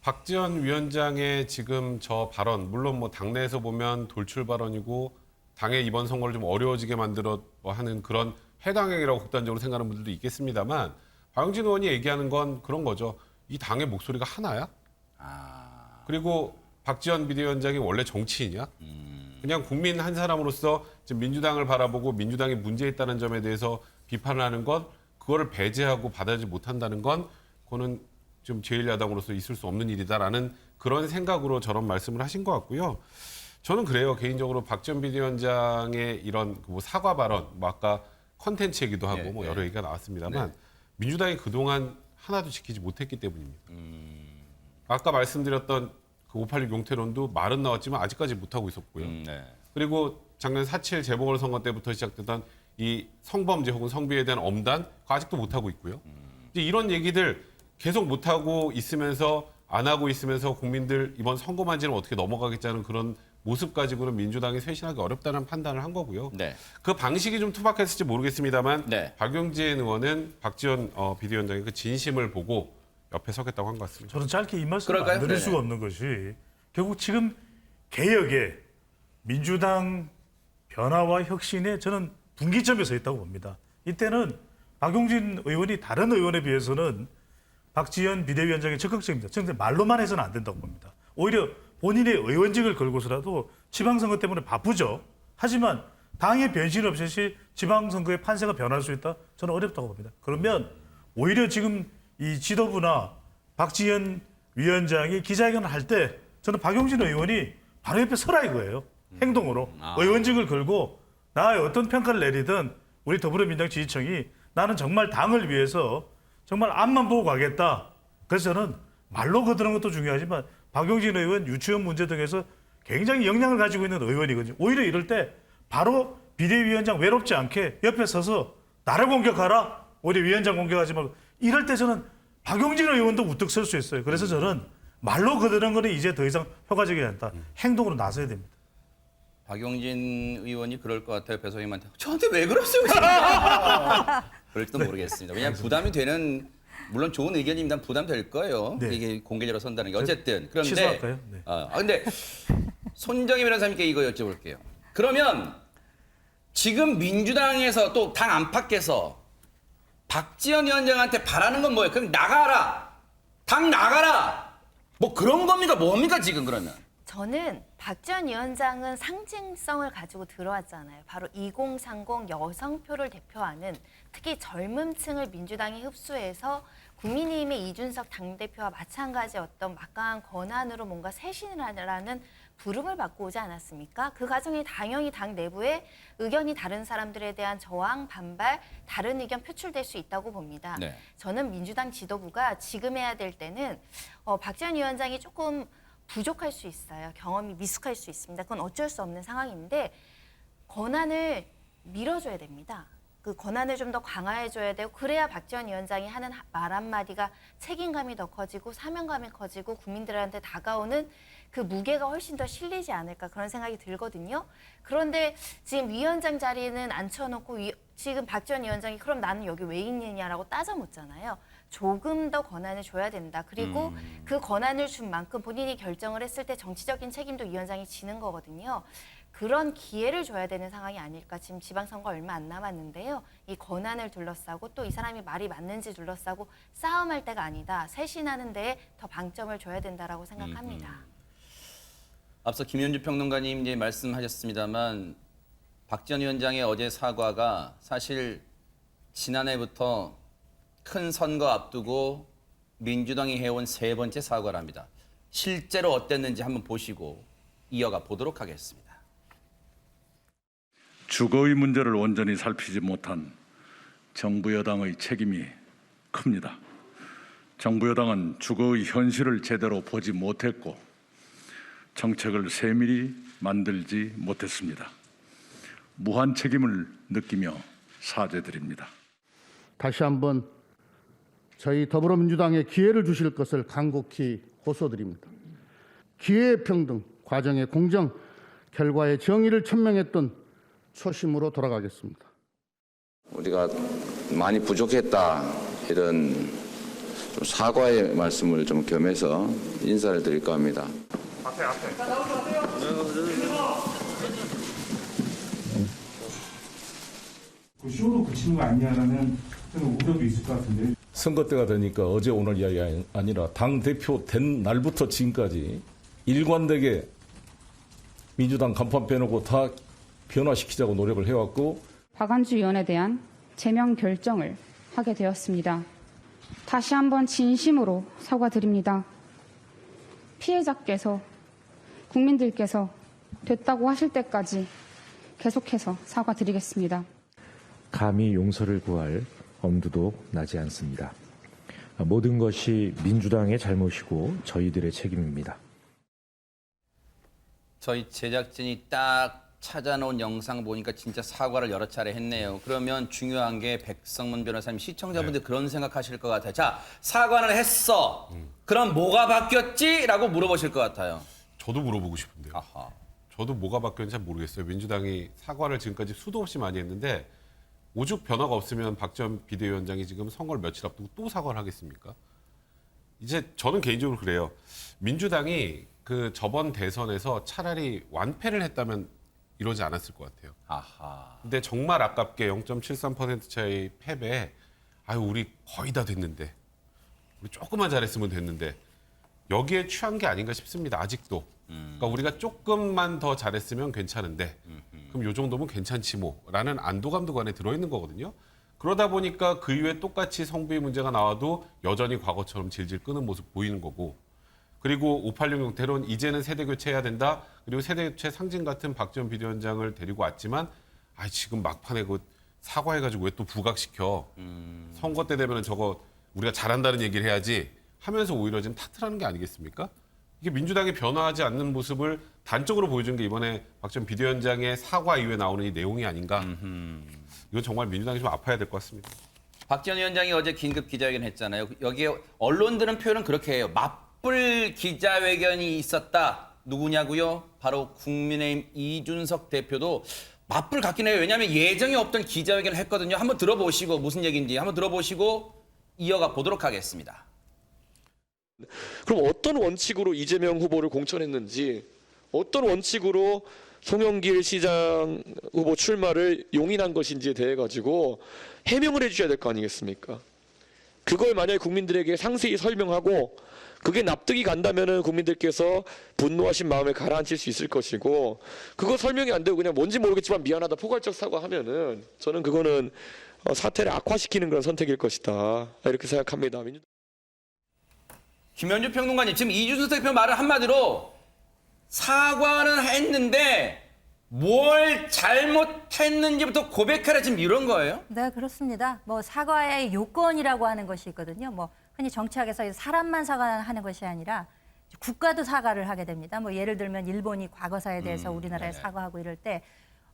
박지원 위원장의 지금 저 발언, 물론 뭐 당내에서 보면 돌출 발언이고 당의 이번 선거를 좀 어려워지게 만들어 하는 그런 해당행위라고 극단적으로 생각하는 분들도 있겠습니다만 박용진 의원이 얘기하는 건 그런 거죠. 이 당의 목소리가 하나야? 그리고 박지원 비대위원장이 원래 정치인이야? 그냥 국민 한 사람으로서 지금 민주당을 바라보고 민주당이 문제 있다는 점에 대해서 비판을 하는 건 그거를 배제하고 받아들이지 못한다는 건 그거는 좀 제1야당으로서 있을 수 없는 일이다라는 그런 생각으로 저런 말씀을 하신 것 같고요. 저는 그래요. 개인적으로 박지원 비대위원장의 이런 뭐 사과 발언, 뭐 아까 컨텐츠 얘기도 하고 뭐 여러 얘기가 나왔습니다만 민주당이 그동안 하나도 지키지 못했기 때문입니다. 아까 말씀드렸던 그 586 용태론도 말은 나왔지만 아직까지 못하고 있었고요. 그리고 작년 4.7 재보궐선거 때부터 시작되던 이 성범죄 혹은 성비에 대한 엄단 그거 아직도 못하고 있고요. 이제 이런 얘기들 계속 못하고 있으면서 안 하고 있으면서 국민들 이번 선거만 지나면 어떻게 넘어가겠다는 그런 모습 가지고는 민주당이 쇄신하기 어렵다는 판단을 한 거고요. 그 방식이 좀 투박했을지 모르겠습니다만 박용진 의원은 박지원 비대위원장의 그 진심을 보고 옆에 서겠다고 한 것 같습니다. 저는 짧게 이 말씀을 안 드릴 수가 없는 것이 결국 지금 개혁에 민주당 변화와 혁신에 저는 분기점에 서 있다고 봅니다. 이때는 박용진 의원이 다른 의원에 비해서는 박지원 비대위원장의 적극적입니다. 저는 말로만 해서는 안 된다고 봅니다. 오히려 본인의 의원직을 걸고서라도 지방선거 때문에 바쁘죠. 하지만 당의 변신 없이 지방선거의 판세가 변할 수 있다? 저는 어렵다고 봅니다. 그러면 오히려 지금 이 지도부나 박지원 위원장이 기자회견을 할 때 저는 박용진 의원이 바로 옆에 서라 이거예요. 행동으로. 의원직을 걸고 나의 어떤 평가를 내리든 우리 더불어민주당 지지층이 나는 정말 당을 위해서 정말 앞만 보고 가겠다. 그래서 저는 말로 거드는 것도 중요하지만 박용진 의원 유치원 문제 등에서 굉장히 역량을 가지고 있는 의원이거든요. 오히려 이럴 때 바로 비대위원장 외롭지 않게 옆에 서서 나를 공격하라. 오히려 위원장 공격하지 말고 이럴 때 저는 박용진 의원도 우뚝 설 수 있어요. 그래서 저는 말로 거드는 거는 이제 더 이상 효과적이지 않다. 행동으로 나서야 됩니다. 박용진 의원이 그럴 것 같아요. 배소님한테. 저한테 왜 그러세요? 그럴지도 모르겠습니다. 왜냐하면 부담이 되는 물론 좋은 의견입니다. 부담될 거예요. 이게 공개적으로 선다는 게. 어쨌든. 그런데 취소할까요? 근데 손정희 변호사님께 이거 여쭤볼게요. 그러면 지금 민주당에서 또 당 안팎에서 박지원 위원장한테 바라는 건 뭐예요? 그럼 나가라. 당 나가라. 뭐 그런 겁니까? 뭡니까 지금 그러면? 저는 박지원 위원장은 상징성을 가지고 들어왔잖아요. 바로 2030 여성표를 대표하는 특히 젊은 층을 민주당이 흡수해서 국민의힘의 이준석 당대표와 마찬가지 어떤 막강한 권한으로 뭔가 쇄신을 하라는 부름을 받고 오지 않았습니까? 그 과정에 당연히 당 내부에 의견이 다른 사람들에 대한 저항, 반발, 다른 의견 표출될 수 있다고 봅니다. 네. 저는 민주당 지도부가 지금 해야 될 때는 박지원 위원장이 조금 부족할 수 있어요. 경험이 미숙할 수 있습니다. 그건 어쩔 수 없는 상황인데 권한을 밀어줘야 됩니다. 그 권한을 좀 더 강화해줘야 되고 그래야 박지원 위원장이 하는 말 한마디가 책임감이 더 커지고 사명감이 커지고 국민들한테 다가오는 그 무게가 훨씬 더 실리지 않을까 그런 생각이 들거든요. 그런데 지금 위원장 자리는 앉혀놓고 지금 박지원 위원장이 그럼 나는 여기 왜 있느냐라고 따져 묻잖아요. 조금 더 권한을 줘야 된다. 그리고 그 권한을 준 만큼 본인이 결정을 했을 때 정치적인 책임도 위원장이 지는 거거든요. 그런 기회를 줘야 되는 상황이 아닐까. 지금 지방선거 얼마 안 남았는데요. 이 권한을 둘러싸고 또 이 사람이 말이 맞는지 둘러싸고 싸움할 때가 아니다. 쇄신하는 데에 더 방점을 줘야 된다라고 생각합니다. 앞서 김현주 평론가님 이제 말씀하셨습니다만 박지원 위원장의 어제 사과가 사실 지난해부터 큰 선거 앞두고 민주당이 해온 세 번째 사과랍니다. 실제로 어땠는지 한번 보시고 이어가 보도록 하겠습니다. 주거의 문제를 온전히 살피지 못한 정부 여당의 책임이 큽니다. 정부 여당은 주거의 현실을 제대로 보지 못했고 정책을 세밀히 만들지 못했습니다. 무한 책임을 느끼며 사죄드립니다. 다시 한번 저희 더불어민주당에 기회를 주실 것을 간곡히 호소드립니다. 기회의 평등, 과정의 공정, 결과의 정의를 천명했던 초심으로 돌아가겠습니다. 우리가 많이 부족했다 이런 좀 사과의 말씀을 좀 겸해서 인사를 드릴까 합니다. 쇼로 그치는 거 아니냐라는 그런 우려도 있을 것 같은데. 선거 때가 되니까 어제 오늘 이야기 아니라 당대표 된 날부터 지금까지 일관되게 민주당 간판 빼놓고 다 변화시키자고 노력을 해왔고 박완주 의원에 대한 제명 결정을 하게 되었습니다. 다시 한번 진심으로 사과드립니다. 피해자께서 국민들께서 됐다고 하실 때까지 계속해서 사과드리겠습니다. 감히 용서를 구할 엄두도 나지 않습니다. 모든 것이 민주당의 잘못이고 저희들의 책임입니다. 저희 제작진이 딱 찾아놓은 영상 보니까 진짜 사과를 여러 차례 했네요. 그러면 중요한 게 백성문 변호사님 시청자분들 그런 생각하실 것 같아요. 자, 사과는 했어. 그럼 뭐가 바뀌었지? 라고 물어보실 것 같아요. 저도 물어보고 싶은데요. 아하. 저도 뭐가 바뀌었는지 잘 모르겠어요. 민주당이 사과를 지금까지 수도 없이 많이 했는데 오죽 변화가 없으면 박지원 비대위원장이 지금 선거를 며칠 앞두고 또 사과를 하겠습니까? 이제 저는 개인적으로 그래요. 민주당이 그 저번 대선에서 차라리 완패를 했다면 이러지 않았을 것 같아요. 아하. 근데 정말 아깝게 0.73% 차이 패배에 우리 거의 다 됐는데 우리 조금만 잘했으면 됐는데 여기에 취한 게 아닌가 싶습니다. 아직도. 그러니까 우리가 조금만 더 잘했으면 괜찮은데 그럼 요 정도면 괜찮지 뭐라는 안도감도 안에 들어있는 거거든요. 그러다 보니까 그 이후에 똑같이 성비의 문제가 나와도 여전히 과거처럼 질질 끄는 모습 보이는 거고 그리고 586 용태론 이제는 세대 교체해야 된다. 그리고 세대 교체 상징 같은 박지원 비대위원장을 데리고 왔지만 지금 막판에 그 사과해가지고 왜 또 부각시켜. 선거 때 되면 저거 우리가 잘한다는 얘기를 해야지 하면서 오히려 지금 탓을 하는 게 아니겠습니까? 이게 민주당이 변화하지 않는 모습을 단적으로 보여준 게 이번에 박지원 비대위원장의 사과 이후에 나오는 이 내용이 아닌가. 이건 정말 민주당이 좀 아파야 될 것 같습니다. 박지원 위원장이 어제 긴급 기자회견 했잖아요. 여기에 언론들은 표현은 그렇게 해요. 맞불 기자회견이 있었다. 누구냐고요? 바로 국민의힘 이준석 대표도 맞불 같긴 해요. 왜냐하면 예정이 없던 기자회견을 했거든요. 한번 들어보시고 무슨 얘기인지 한번 들어보시고 이어가 보도록 하겠습니다. 그럼 어떤 원칙으로 이재명 후보를 공천했는지 어떤 원칙으로 송영길 시장 후보 출마를 용인한 것인지에 대해 가지고 해명을 해주셔야 될 거 아니겠습니까? 그걸 만약에 국민들에게 상세히 설명하고 그게 납득이 간다면은 국민들께서 분노하신 마음을 가라앉힐 수 있을 것이고 그거 설명이 안 되고 그냥 뭔지 모르겠지만 미안하다 포괄적 사과하면은 저는 그거는 사태를 악화시키는 그런 선택일 것이다 이렇게 생각합니다. 김현주 평론가님, 지금 이준석 대표 말을 한마디로 사과는 했는데 뭘 잘못했는지부터 고백하라 지금 이런 거예요? 네, 그렇습니다. 뭐 사과의 요건이라고 하는 것이 있거든요. 뭐 흔히 정치학에서 사람만 사과하는 것이 아니라 국가도 사과를 하게 됩니다. 뭐 예를 들면 일본이 과거사에 대해서 우리나라에 사과하고 이럴 때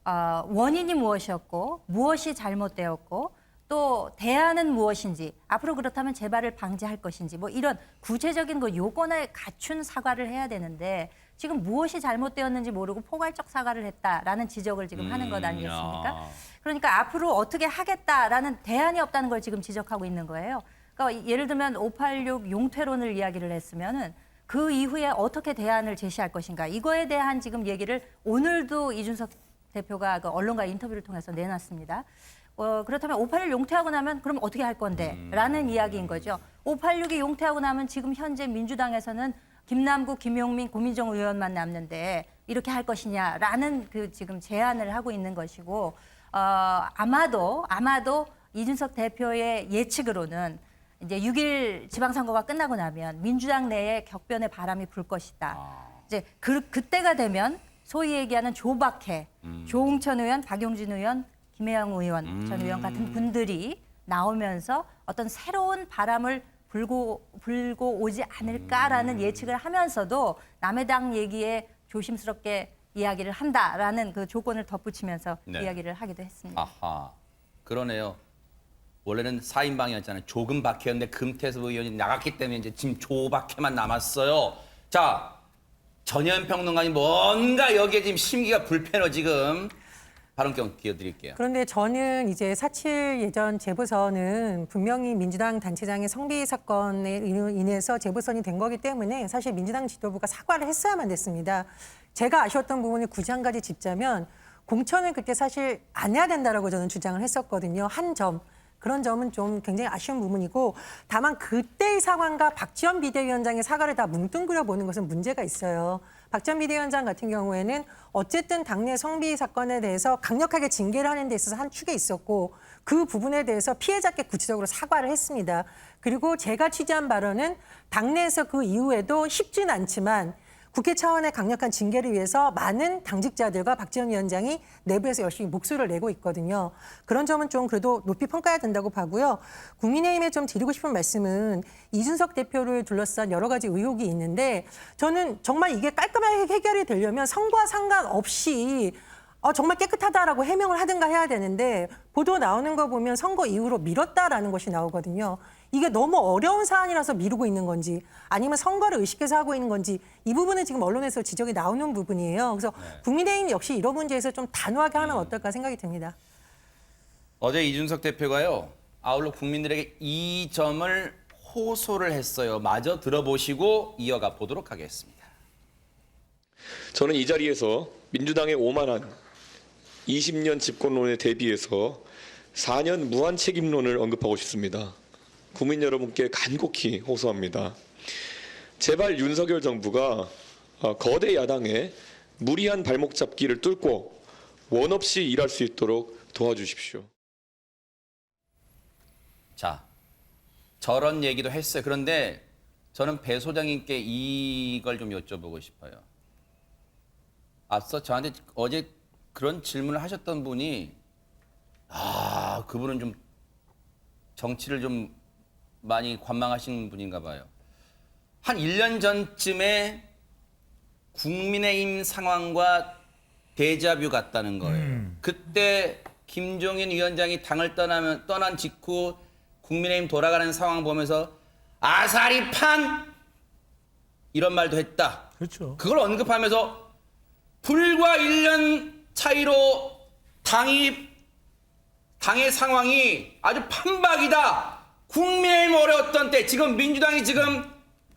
원인이 무엇이었고 무엇이 잘못되었고 또 대안은 무엇인지 앞으로 그렇다면 재발을 방지할 것인지 뭐 이런 구체적인 그 요건을 갖춘 사과를 해야 되는데 지금 무엇이 잘못되었는지 모르고 포괄적 사과를 했다라는 지적을 지금 하는 것 아니겠습니까? 그러니까 앞으로 어떻게 하겠다라는 대안이 없다는 걸 지금 지적하고 있는 거예요. 그러니까 예를 들면 586 용퇴론을 이야기를 했으면은 그 이후에 어떻게 대안을 제시할 것인가 이거에 대한 지금 얘기를 오늘도 이준석 대표가 그 언론과 인터뷰를 통해서 내놨습니다. 그렇다면 586 용퇴하고 나면 그럼 어떻게 할 건데? 라는 이야기인 거죠. 586이 용퇴하고 나면 지금 현재 민주당에서는 김남국, 김용민, 고민정 의원만 남는데 이렇게 할 것이냐라는 그 지금 제안을 하고 있는 것이고 아마도 이준석 대표의 예측으로는 이제 6일 지방선거가 끝나고 나면 민주당 내에 격변의 바람이 불 것이다. 이제 그때가 되면 소위 얘기하는 조박해, 조홍천 의원, 박용진 의원, 김혜영 의원 전 의원 같은 분들이 나오면서 어떤 새로운 바람을 불고 오지 않을까라는 예측을 하면서도 남의 당 얘기에 조심스럽게 이야기를 한다라는 그 조건을 덧붙이면서 이야기를 하기도 했습니다. 아하, 그러네요. 원래는 4인방이었잖아요. 조금 박해였는데 금태섭 의원이 나갔기 때문에 이제 지금 조박해만 남았어요. 자, 전현 평론가님 뭔가 여기에 지금 심기가 불편해 지금. 발언권 기어드릴게요. 그런데 저는 이제 4.7 예전 재보선은 분명히 민주당 단체장의 성비 사건에 인해서 재보선이 된 거기 때문에 사실 민주당 지도부가 사과를 했어야만 됐습니다. 제가 아쉬웠던 부분을 굳이 한 가지 짚자면 공천을 그때 사실 안 해야 된다라고 저는 주장을 했었거든요. 한 점. 그런 점은 좀 굉장히 아쉬운 부분이고 다만 그때의 상황과 박지원 비대위원장의 사과를 다 뭉뚱그려 보는 것은 문제가 있어요. 박지원 비대위원장 같은 경우에는 어쨌든 당내 성비 사건에 대해서 강력하게 징계를 하는 데 있어서 한 축에 있었고 그 부분에 대해서 피해자께 구체적으로 사과를 했습니다. 그리고 제가 취재한 바로는 당내에서 그 이후에도 쉽진 않지만 국회 차원의 강력한 징계를 위해서 많은 당직자들과 박지원 위원장이 내부에서 열심히 목소리를 내고 있거든요. 그런 점은 좀 그래도 높이 평가해야 된다고 보고요. 국민의힘에 좀 드리고 싶은 말씀은 이준석 대표를 둘러싼 여러 가지 의혹이 있는데 저는 정말 이게 깔끔하게 해결이 되려면 선거와 상관없이 정말 깨끗하다라고 해명을 하든가 해야 되는데 보도 나오는 거 보면 선거 이후로 미뤘다라는 것이 나오거든요. 이게 너무 어려운 사안이라서 미루고 있는 건지 아니면 선거를 의식해서 하고 있는 건지 이 부분은 지금 언론에서 지적이 나오는 부분이에요. 그래서 국민의힘 역시 이런 문제에서 좀 단호하게 하면 어떨까 생각이 듭니다. 어제 이준석 대표가요. 아울러 국민들에게 이 점을 호소를 했어요. 마저 들어보시고 이어가 보도록 하겠습니다. 저는 이 자리에서 민주당의 오만한 20년 집권론에 대비해서 4년 무한 책임론을 언급하고 싶습니다. 국민 여러분께 간곡히 호소합니다. 제발 윤석열 정부가 거대 야당의 무리한 발목 잡기를 뚫고 원 없이 일할 수 있도록 도와주십시오. 자, 저런 얘기도 했어요. 그런데 저는 배 소장님께 이걸 좀 여쭤보고 싶어요. 앞서 저한테 어제 그런 질문을 하셨던 분이 그분은 좀 정치를 좀 많이 관망하시는 분인가 봐요. 한 1년 전쯤에 국민의힘 상황과 데자뷰 같다는 거예요. 그때 김종인 위원장이 당을 떠난 직후 국민의힘 돌아가는 상황 보면서 아사리판 이런 말도 했다. 그렇죠. 그걸 언급하면서 불과 1년 차이로 당의 상황이 아주 판박이다. 국민의힘 어려웠던 때 지금 민주당이 지금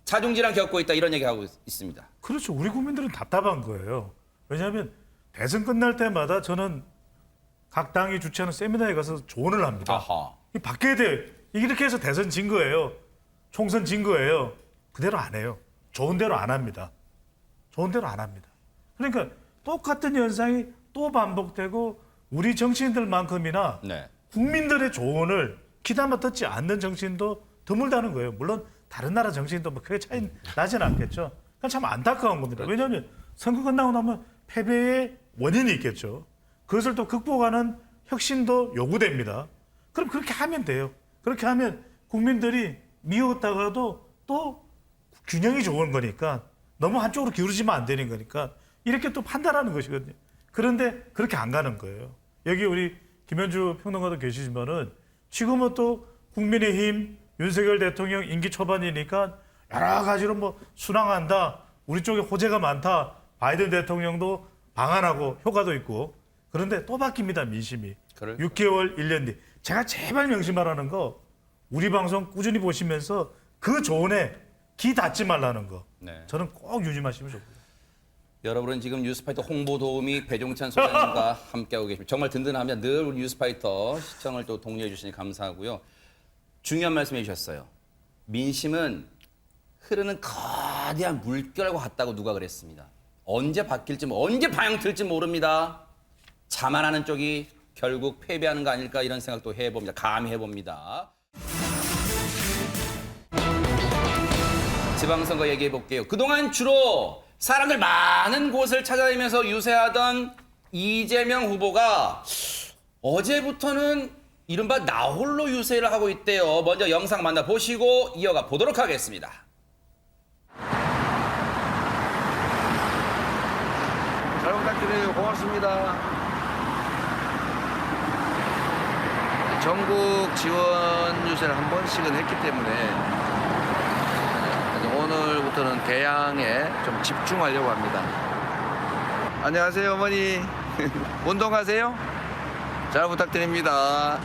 자중질환 겪고 있다. 이런 얘기하고 있습니다. 그렇죠. 우리 국민들은 답답한 거예요. 왜냐하면 대선 끝날 때마다 저는 각 당이 주최하는 세미나에 가서 조언을 합니다. 이 바뀌어야 돼. 이렇게 해서 대선 진 거예요. 총선 진 거예요. 그대로 안 해요. 좋은 대로 안 합니다. 좋은 대로 안 합니다. 그러니까 똑같은 현상이 또 반복되고 우리 정치인들만큼이나 국민들의 조언을 귀담아 듣지 않는 정치인도 드물다는 거예요. 물론 다른 나라 정치인도 뭐 크게 차이 나지는 않겠죠. 그건 참 안타까운 겁니다. 왜냐하면 선거 끝나고 나면 패배의 원인이 있겠죠. 그것을 또 극복하는 혁신도 요구됩니다. 그럼 그렇게 하면 돼요. 그렇게 하면 국민들이 미웠다가도 또 균형이 좋은 거니까 너무 한쪽으로 기울어지면 안 되는 거니까 이렇게 또 판단하는 것이거든요. 그런데 그렇게 안 가는 거예요. 여기 우리 김현주 평론가도 계시지만은 지금은 또 국민의힘 윤석열 대통령 임기 초반이니까 여러 가지로 뭐 순항한다. 우리 쪽에 호재가 많다. 바이든 대통령도 방한하고 효과도 있고. 그런데 또 바뀝니다, 민심이. 6개월, 1년 뒤. 제가 제발 명심하라는 거 우리 방송 꾸준히 보시면서 그 조언에 귀 닫지 말라는 거. 저는 꼭 유념하시면 좋고요. 여러분은 지금 뉴스파이터 홍보 도우미 배종찬 소장님과 함께하고 계십니다. 정말 든든하면 늘 우리 뉴스파이터 시청을 또 독려해 주시니 감사하고요. 중요한 말씀 해주셨어요. 민심은 흐르는 거대한 물결과 같다고 누가 그랬습니다. 언제 바뀔지, 언제 방향 틀지 모릅니다. 자만하는 쪽이 결국 패배하는 거 아닐까 이런 생각도 해봅니다. 감히 해봅니다. 지방선거 얘기해 볼게요. 그동안 주로 사람들 많은 곳을 찾아다니면서 유세하던 이재명 후보가 어제부터는 이른바 나홀로 유세를 하고 있대요. 먼저 영상 만나보시고 이어가 보도록 하겠습니다. 잘 부탁드려요. 고맙습니다. 전국 지원 유세를 한 번씩은 했기 때문에 오늘부터는 개항에 좀 집중하려고 합니다. 안녕하세요, 어머니. 운동하세요? 잘 부탁드립니다.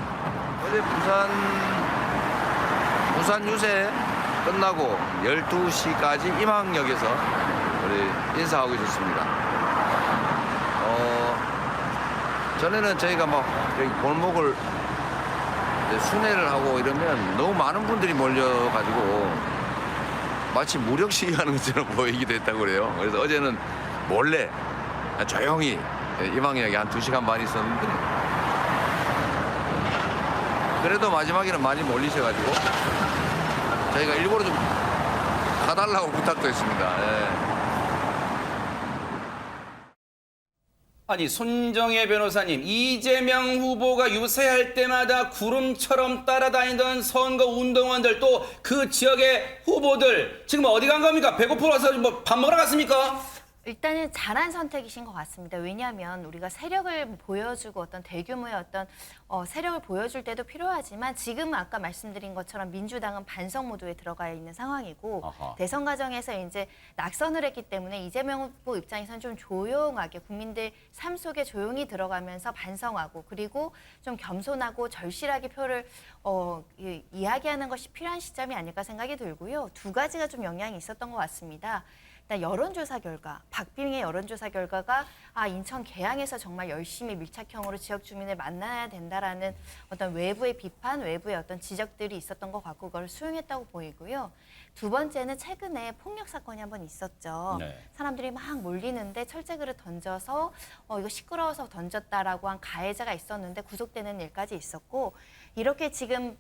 어제 부산 유세 끝나고 12시까지 임항역에서 우리 인사하고 있었습니다. 전에는 저희가 막 여기 골목을 순회를 하고 이러면 너무 많은 분들이 몰려가지고 마치 무력 시위하는 것처럼 보이기도 했다고 그래요. 그래서 어제는 몰래 조용히 임항역에 한 2시간 반 있었는데 그래도 마지막에는 많이 몰리셔가지고 저희가 일부러 좀 가달라고 부탁도 했습니다. 아니 손정혜 변호사님, 이재명 후보가 유세할 때마다 구름처럼 따라다니던 선거 운동원들 또 그 지역의 후보들 지금 어디 간 겁니까? 배고프어서 뭐 밥 먹으러 갔습니까? 일단은 잘한 선택이신 것 같습니다. 왜냐하면 우리가 세력을 보여주고 어떤 대규모의 어떤 세력을 보여줄 때도 필요하지만 지금은 아까 말씀드린 것처럼 민주당은 반성 모드에 들어가 있는 상황이고 대선 과정에서 이제 낙선을 했기 때문에 이재명 후보 입장에서는 좀 조용하게 국민들 삶 속에 조용히 들어가면서 반성하고 그리고 좀 겸손하고 절실하게 표를 이야기하는 것이 필요한 시점이 아닐까 생각이 들고요. 두 가지가 좀 영향이 있었던 것 같습니다. 일단 여론조사 결과, 박빙의 여론조사 결과가 인천 계양에서 정말 열심히 밀착형으로 지역 주민을 만나야 된다라는 어떤 외부의 비판, 외부의 어떤 지적들이 있었던 것 같고 그걸 수용했다고 보이고요. 두 번째는 최근에 폭력 사건이 한번 있었죠. 사람들이 막 몰리는데 철제그릇 던져서 이거 시끄러워서 던졌다라고 한 가해자가 있었는데 구속되는 일까지 있었고 이렇게 지금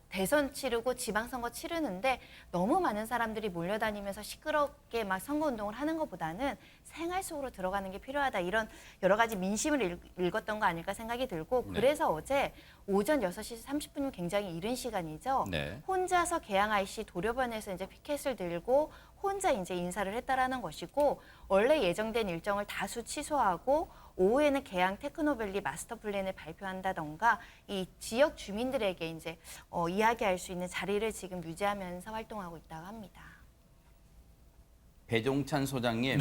대선 치르고 지방선거 치르는데 너무 많은 사람들이 몰려다니면서 시끄럽게 막 선거운동을 하는 것보다는 생활 속으로 들어가는 게 필요하다. 이런 여러 가지 민심을 읽었던 거 아닐까 생각이 들고 그래서 어제 오전 6시 30분이면 굉장히 이른 시간이죠. 혼자서 계양 IC 도료변에서 이제 피켓을 들고 혼자 이제 인사를 했다라는 것이고 원래 예정된 일정을 다수 취소하고 오후에는 계양 테크노밸리 마스터 플랜을 발표한다던가 이 지역 주민들에게 이제 이야기할 수 있는 자리를 지금 유지하면서 활동하고 있다고 합니다. 배종찬 소장님.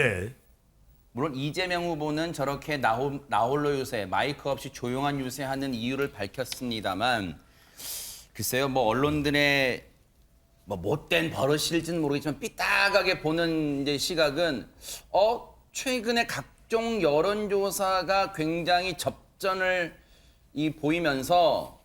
물론 이재명 후보는 저렇게 나홀로 유세, 마이크 없이 조용한 유세하는 이유를 밝혔습니다만 글쎄요, 뭐 언론들의 뭐 못된 버릇일지는 모르겠지만 삐딱하게 보는 이제 시각은 최근에 각종 여론조사가 굉장히 접전을 보이면서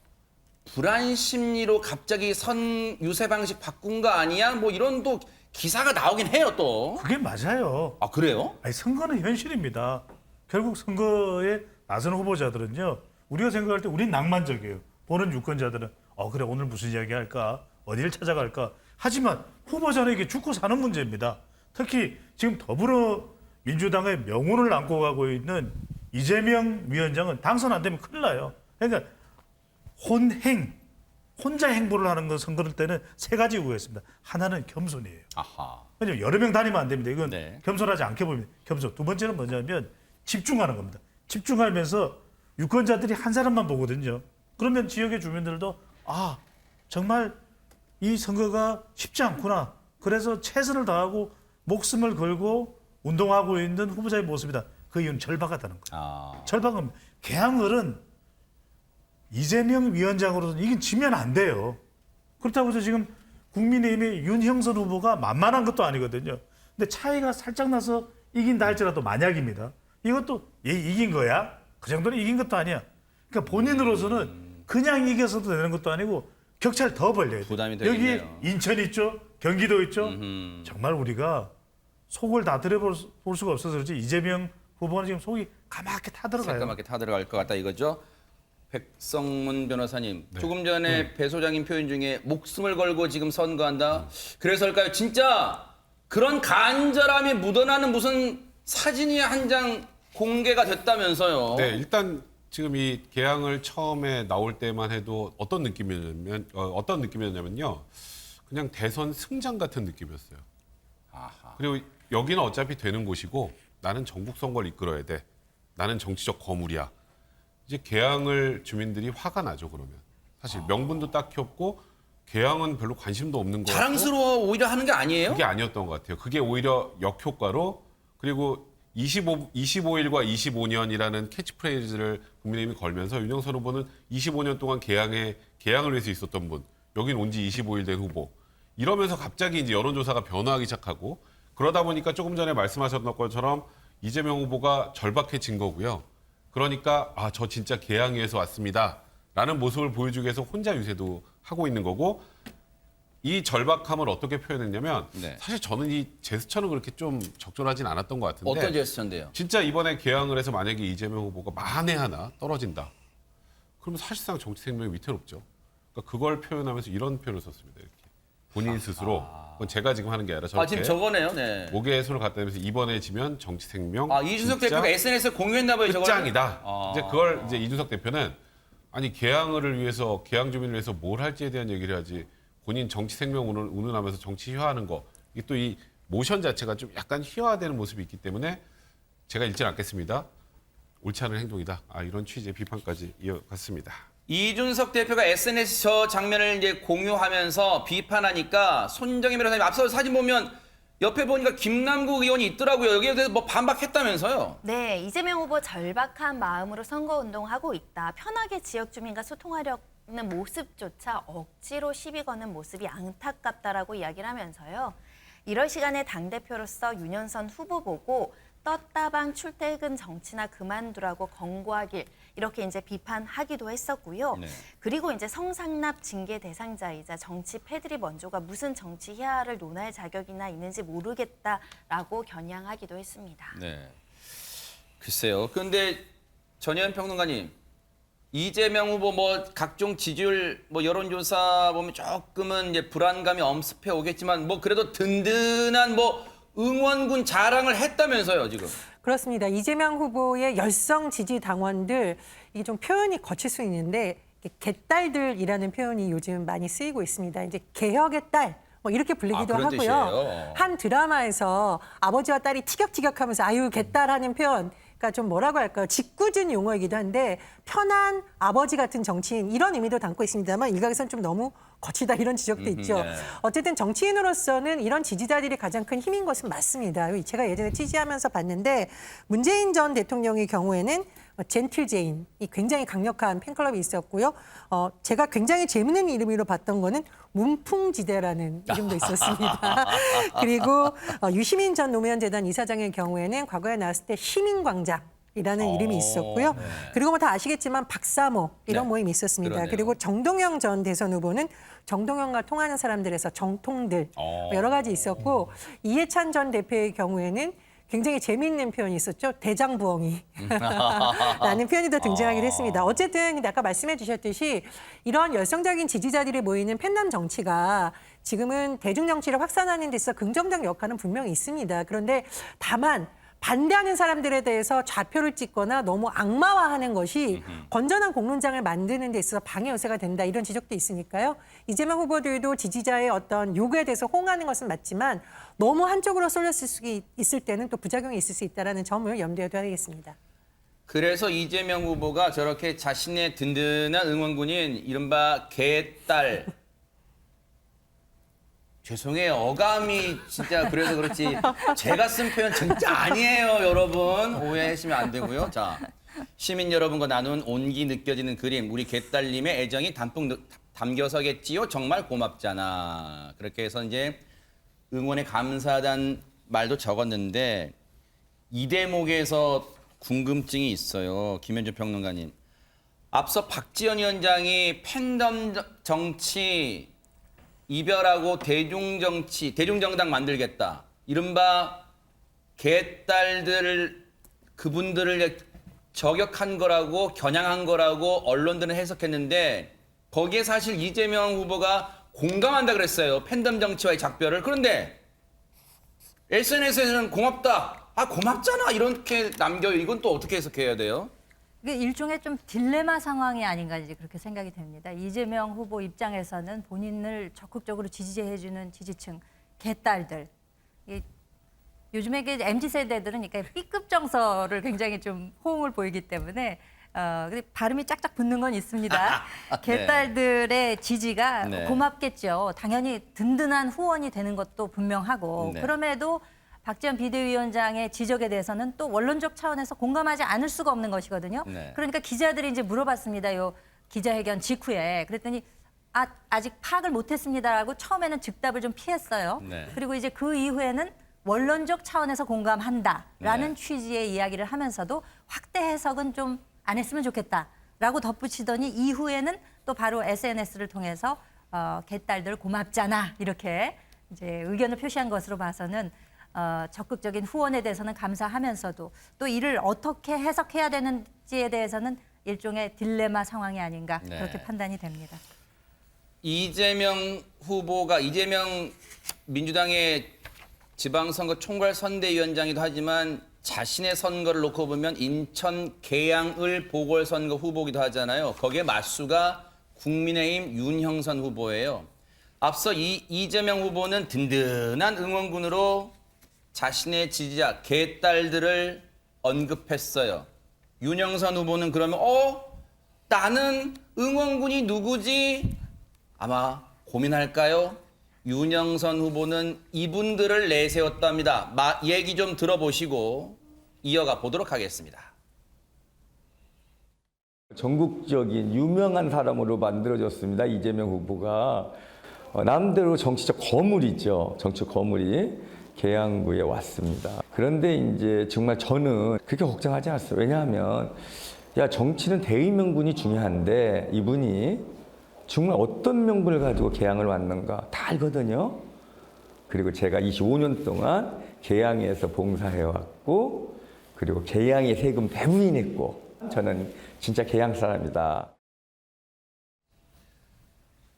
불안 심리로 갑자기 선 유세 방식 바꾼 거 아니야? 뭐 이런 또 기사가 나오긴 해요 또. 그게 맞아요. 아 그래요? 아니, 선거는 현실입니다. 결국 선거에 나선 후보자들은요. 우리가 생각할 때 우린 낭만적이에요. 보는 유권자들은 그래 오늘 무슨 이야기 할까? 어디를 찾아갈까? 하지만 후보자는 죽고 사는 문제입니다. 특히 지금 더불어민주당의 명운을 안고 가고 있는 이재명 위원장은 당선 안 되면 큰일 나요. 그러니까 혼자 행보를 하는 건 선거를 때는 세 가지 이유가 있습니다. 하나는 겸손이에요. 아하. 왜냐면 여러 명 다니면 안 됩니다. 이건 네. 겸손하지 않게 보입니다. 겸손. 두 번째는 뭐냐면 집중하는 겁니다. 집중하면서 유권자들이 한 사람만 보거든요. 그러면 지역의 주민들도 정말 이 선거가 쉽지 않구나. 그래서 최선을 다하고 목숨을 걸고 운동하고 있는 후보자의 모습이다. 그 이유는 절박하다는 거예요. 절박은 개항을은 이재명 위원장으로서는 이건 지면 안 돼요. 그렇다고 해서 지금 국민의힘의 윤형선 후보가 만만한 것도 아니거든요. 근데 차이가 살짝 나서 이긴다 할지라도 만약입니다. 이것도 얘 이긴 거야? 그 정도는 이긴 것도 아니야. 그러니까 본인으로서는 그냥 이겨서도 되는 것도 아니고 격차를 더 벌려야 돼요. 부담이 여기 되겠네요. 인천 있죠? 경기도 있죠? 정말 우리가 속을 다 들여볼 수가 없어서 그렇지 이재명 후보는 지금 속이 까맣게 타들어가요. 새까맣게 타들어갈 것 같다 이거죠. 백성문 변호사님, 조금 전에 배 소장님 표현 중에 목숨을 걸고 지금 선거한다. 그래서일까요? 진짜 그런 간절함이 묻어나는 무슨 사진이 한 장 공개가 됐다면서요. 네, 일단 지금 이 개항을 처음에 나올 때만 해도 어떤 느낌이었냐면요. 그냥 대선 승장 같은 느낌이었어요. 그리고 여기는 어차피 되는 곳이고 나는 전국 선거를 이끌어야 돼. 나는 정치적 거물이야. 이제 개항을 주민들이 화가 나죠, 그러면. 사실 명분도 딱히 없고 개항은 별로 관심도 없는 거 같고. 자랑스러워 오히려 하는 게 아니에요? 그게 아니었던 것 같아요. 그게 오히려 역효과로 그리고 25일과 25년이라는 캐치프레이즈를 국민의힘이 걸면서 윤영선 후보는 25년 동안 개항을 위해서 있었던 분, 여긴 온 지 25일 된 후보. 이러면서 갑자기 이제 여론조사가 변화하기 시작하고 그러다 보니까 조금 전에 말씀하셨던 것처럼 이재명 후보가 절박해진 거고요. 그러니까 저 진짜 개항 위해서 왔습니다. 라는 모습을 보여주기 위해서 혼자 유세도 하고 있는 거고 이 절박함을 어떻게 표현했냐면 사실 저는 이 제스처는 그렇게 좀 적절하진 않았던 것 같은데 어떤 제스처인데요? 진짜 이번에 개항을 해서 만약에 이재명 후보가 만에 하나 떨어진다. 그러면 사실상 정치 생명이 위태롭죠. 그러니까 그걸 표현하면서 이런 표현을 썼습니다. 이렇게 본인 스스로 그건 제가 지금 하는 게 아니라 저렇게 지금 저거네요. 네. 목에 손을 갖다 대면서 이번에 지면 정치 생명 이준석 대표가 SNS에 공유했나 봐요. 끝장이다. 이제 그걸 이제 이준석 대표는 아니 개항 주민을 위해서 뭘 할지에 대한 얘기를 하지 본인 정치 생명 운운하면서 정치 희화하는 거 이게 또 이 모션 자체가 좀 약간 희화화되는 모습이 있기 때문에 제가 읽지는 않겠습니다. 옳지 않은 행동이다. 이런 취지의 비판까지 이어갔습니다. 이준석 대표가 SNS 저 장면을 이제 공유하면서 비판하니까 손정희 변호사님 앞서 사진 보면 옆에 보니까 김남국 의원이 있더라고요. 여기에 대해서 뭐 반박했다면서요? 네, 이재명 후보 절박한 마음으로 선거운동하고 있다. 편하게 지역 주민과 소통하려는 모습조차 억지로 시비 거는 모습이 안타깝다라고 이야기를 하면서요. 이럴 시간에 당대표로서 윤영선 후보 보고 떴다방 출퇴근 정치나 그만두라고 권고하길 이렇게 이제 비판하기도 했었고요. 그리고 이제 성상납 징계 대상자이자 정치 패드립 원조가 무슨 정치 희화를 논할 자격이나 있는지 모르겠다라고 겨냥하기도 했습니다. 네. 글쎄요. 그런데 전혜연 평론가님, 이재명 후보 각종 지지율 여론조사 보면 조금은 이제 불안감이 엄습해 오겠지만 그래도 든든한 응원군 자랑을 했다면서요, 지금. 그렇습니다. 이재명 후보의 열성 지지 당원들 이게 좀 표현이 거칠 수 있는데 개딸들이라는 표현이 요즘 많이 쓰이고 있습니다. 이제 개혁의 딸 이렇게 불리기도 그런 하고요. 뜻이에요. 한 드라마에서 아버지와 딸이 티격태격하면서 아유 개딸하는 표현. 그러니까 좀 뭐라고 할까요? 짓궂은 용어이기도 한데 편한 아버지 같은 정치인 이런 의미도 담고 있습니다만 일각에서는 좀 너무 거치다 이런 지적도 있죠. 어쨌든 정치인으로서는 이런 지지자들이 가장 큰 힘인 것은 맞습니다. 제가 예전에 취재하면서 봤는데 문재인 전 대통령의 경우에는 젠틀 제인이 굉장히 강력한 팬클럽이 있었고요. 제가 굉장히 재밌는 이름으로 봤던 거는 문풍지대라는 이름도 있었습니다. 그리고 유시민 전 노무현재단 이사장의 경우에는 과거에 나왔을 때 시민광장이라는 이름이 있었고요. 네. 그리고 뭐 다 아시겠지만 박사모 이런 네. 모임이 있었습니다. 그러네요. 그리고 정동영 전 대선 후보는 정동영과 통하는 사람들에서 정통들 여러 가지 있었고 이해찬 전 대표의 경우에는 굉장히 재미있는 표현이 있었죠. 대장부엉이 라는 표현이 더 등장하기도 했습니다. 어쨌든 근데 아까 말씀해 주셨듯이 이런 열성적인 지지자들이 모이는 팬덤 정치가 지금은 대중정치를 확산하는 데 있어 긍정적 역할은 분명히 있습니다. 그런데 다만 반대하는 사람들에 대해서 좌표를 찍거나 너무 악마화하는 것이 건전한 공론장을 만드는 데 있어서 방해 요소가 된다 이런 지적도 있으니까요. 이재명 후보들도 지지자의 어떤 요구에 대해서 호응하는 것은 맞지만 너무 한쪽으로 쏠렸을 수 있을 때는 또 부작용이 있을 수 있다는 점을 염두에 둬야 되겠습니다. 그래서 이재명 후보가 저렇게 자신의 든든한 응원군인 이른바 개딸 죄송해요. 어감이 진짜 그래서 그렇지 제가 쓴 표현 진짜 아니에요. 여러분 오해하시면 안 되고요. 자, 시민 여러분과 나눈 온기 느껴지는 그림 우리 개딸님의 애정이 담뿍 담겨서겠지요. 정말 고맙잖아. 그렇게 해서 이제 응원에 감사하다는 말도 적었는데 이 대목에서 궁금증이 있어요. 김현준 평론가님. 앞서 박지원 위원장이 팬덤 정치 이별하고 대중정치, 대중정당 만들겠다. 이른바 개딸들 그분들을 저격한 거라고 겨냥한 거라고 언론들은 해석했는데 거기에 사실 이재명 후보가 공감한다 그랬어요. 팬덤 정치와의 작별을. 그런데 SNS에서는 고맙다. 아 고맙잖아. 이렇게 남겨요. 이건 또 어떻게 해석해야 돼요? 이게 일종의 좀 딜레마 상황이 아닌가 이제 그렇게 생각이 됩니다. 이재명 후보 입장에서는 본인을 적극적으로 지지해주는 지지층, 개딸들. 요즘에 MZ 세대들은 이렇게 B급 정서를 굉장히 좀 호응을 보이기 때문에 근데 발음이 짝짝 붙는 건 있습니다. 개딸들의 지지가 네. 고맙겠죠. 당연히 든든한 후원이 되는 것도 분명하고 네. 그럼에도 박지원 비대위원장의 지적에 대해서는 또 원론적 차원에서 공감하지 않을 수가 없는 것이거든요. 네. 그러니까 기자들이 이제 물어봤습니다. 요 기자회견 직후에. 그랬더니 아직 파악을 못했습니다라고 처음에는 즉답을 좀 피했어요. 네. 그리고 이제 그 이후에는 원론적 차원에서 공감한다라는 네. 취지의 이야기를 하면서도 확대 해석은 좀 안 했으면 좋겠다라고 덧붙이더니 이후에는 또 바로 SNS를 통해서 개딸들 고맙잖아 이렇게 이제 의견을 표시한 것으로 봐서는 적극적인 후원에 대해서는 감사하면서도 또 이를 어떻게 해석해야 되는지에 대해서는 일종의 딜레마 상황이 아닌가 네. 그렇게 판단이 됩니다. 이재명 후보가 이재명 민주당의 지방선거 총괄선대위원장이기도 하지만 자신의 선거를 놓고 보면 인천 계양을 보궐선거 후보기도 하잖아요. 거기에 맞수가 국민의힘 윤형선 후보예요. 앞서 이재명 후보는 든든한 응원군으로 자신의 지지자 개딸들을 언급했어요. 윤형선 후보는 그러면 나는 응원군이 누구지? 아마 고민할까요? 윤형선 후보는 이분들을 내세웠답니다. 얘기 좀 들어보시고 이어가 보도록 하겠습니다. 전국적인 유명한 사람으로 만들어졌습니다. 이재명 후보가 남대로 정치적 거물이죠. 정치적 거물이 계양구에 왔습니다. 그런데 이제 정말 저는 그렇게 걱정하지 않았어요. 왜냐하면 정치는 대의명분이 중요한데 이분이 정말 어떤 명분을 가지고 계양을 왔는가 다 알거든요. 그리고 제가 25년 동안 계양에서 봉사해왔고 그리고 계양의 세금 대부분 냈고 저는 진짜 계양 사람이다.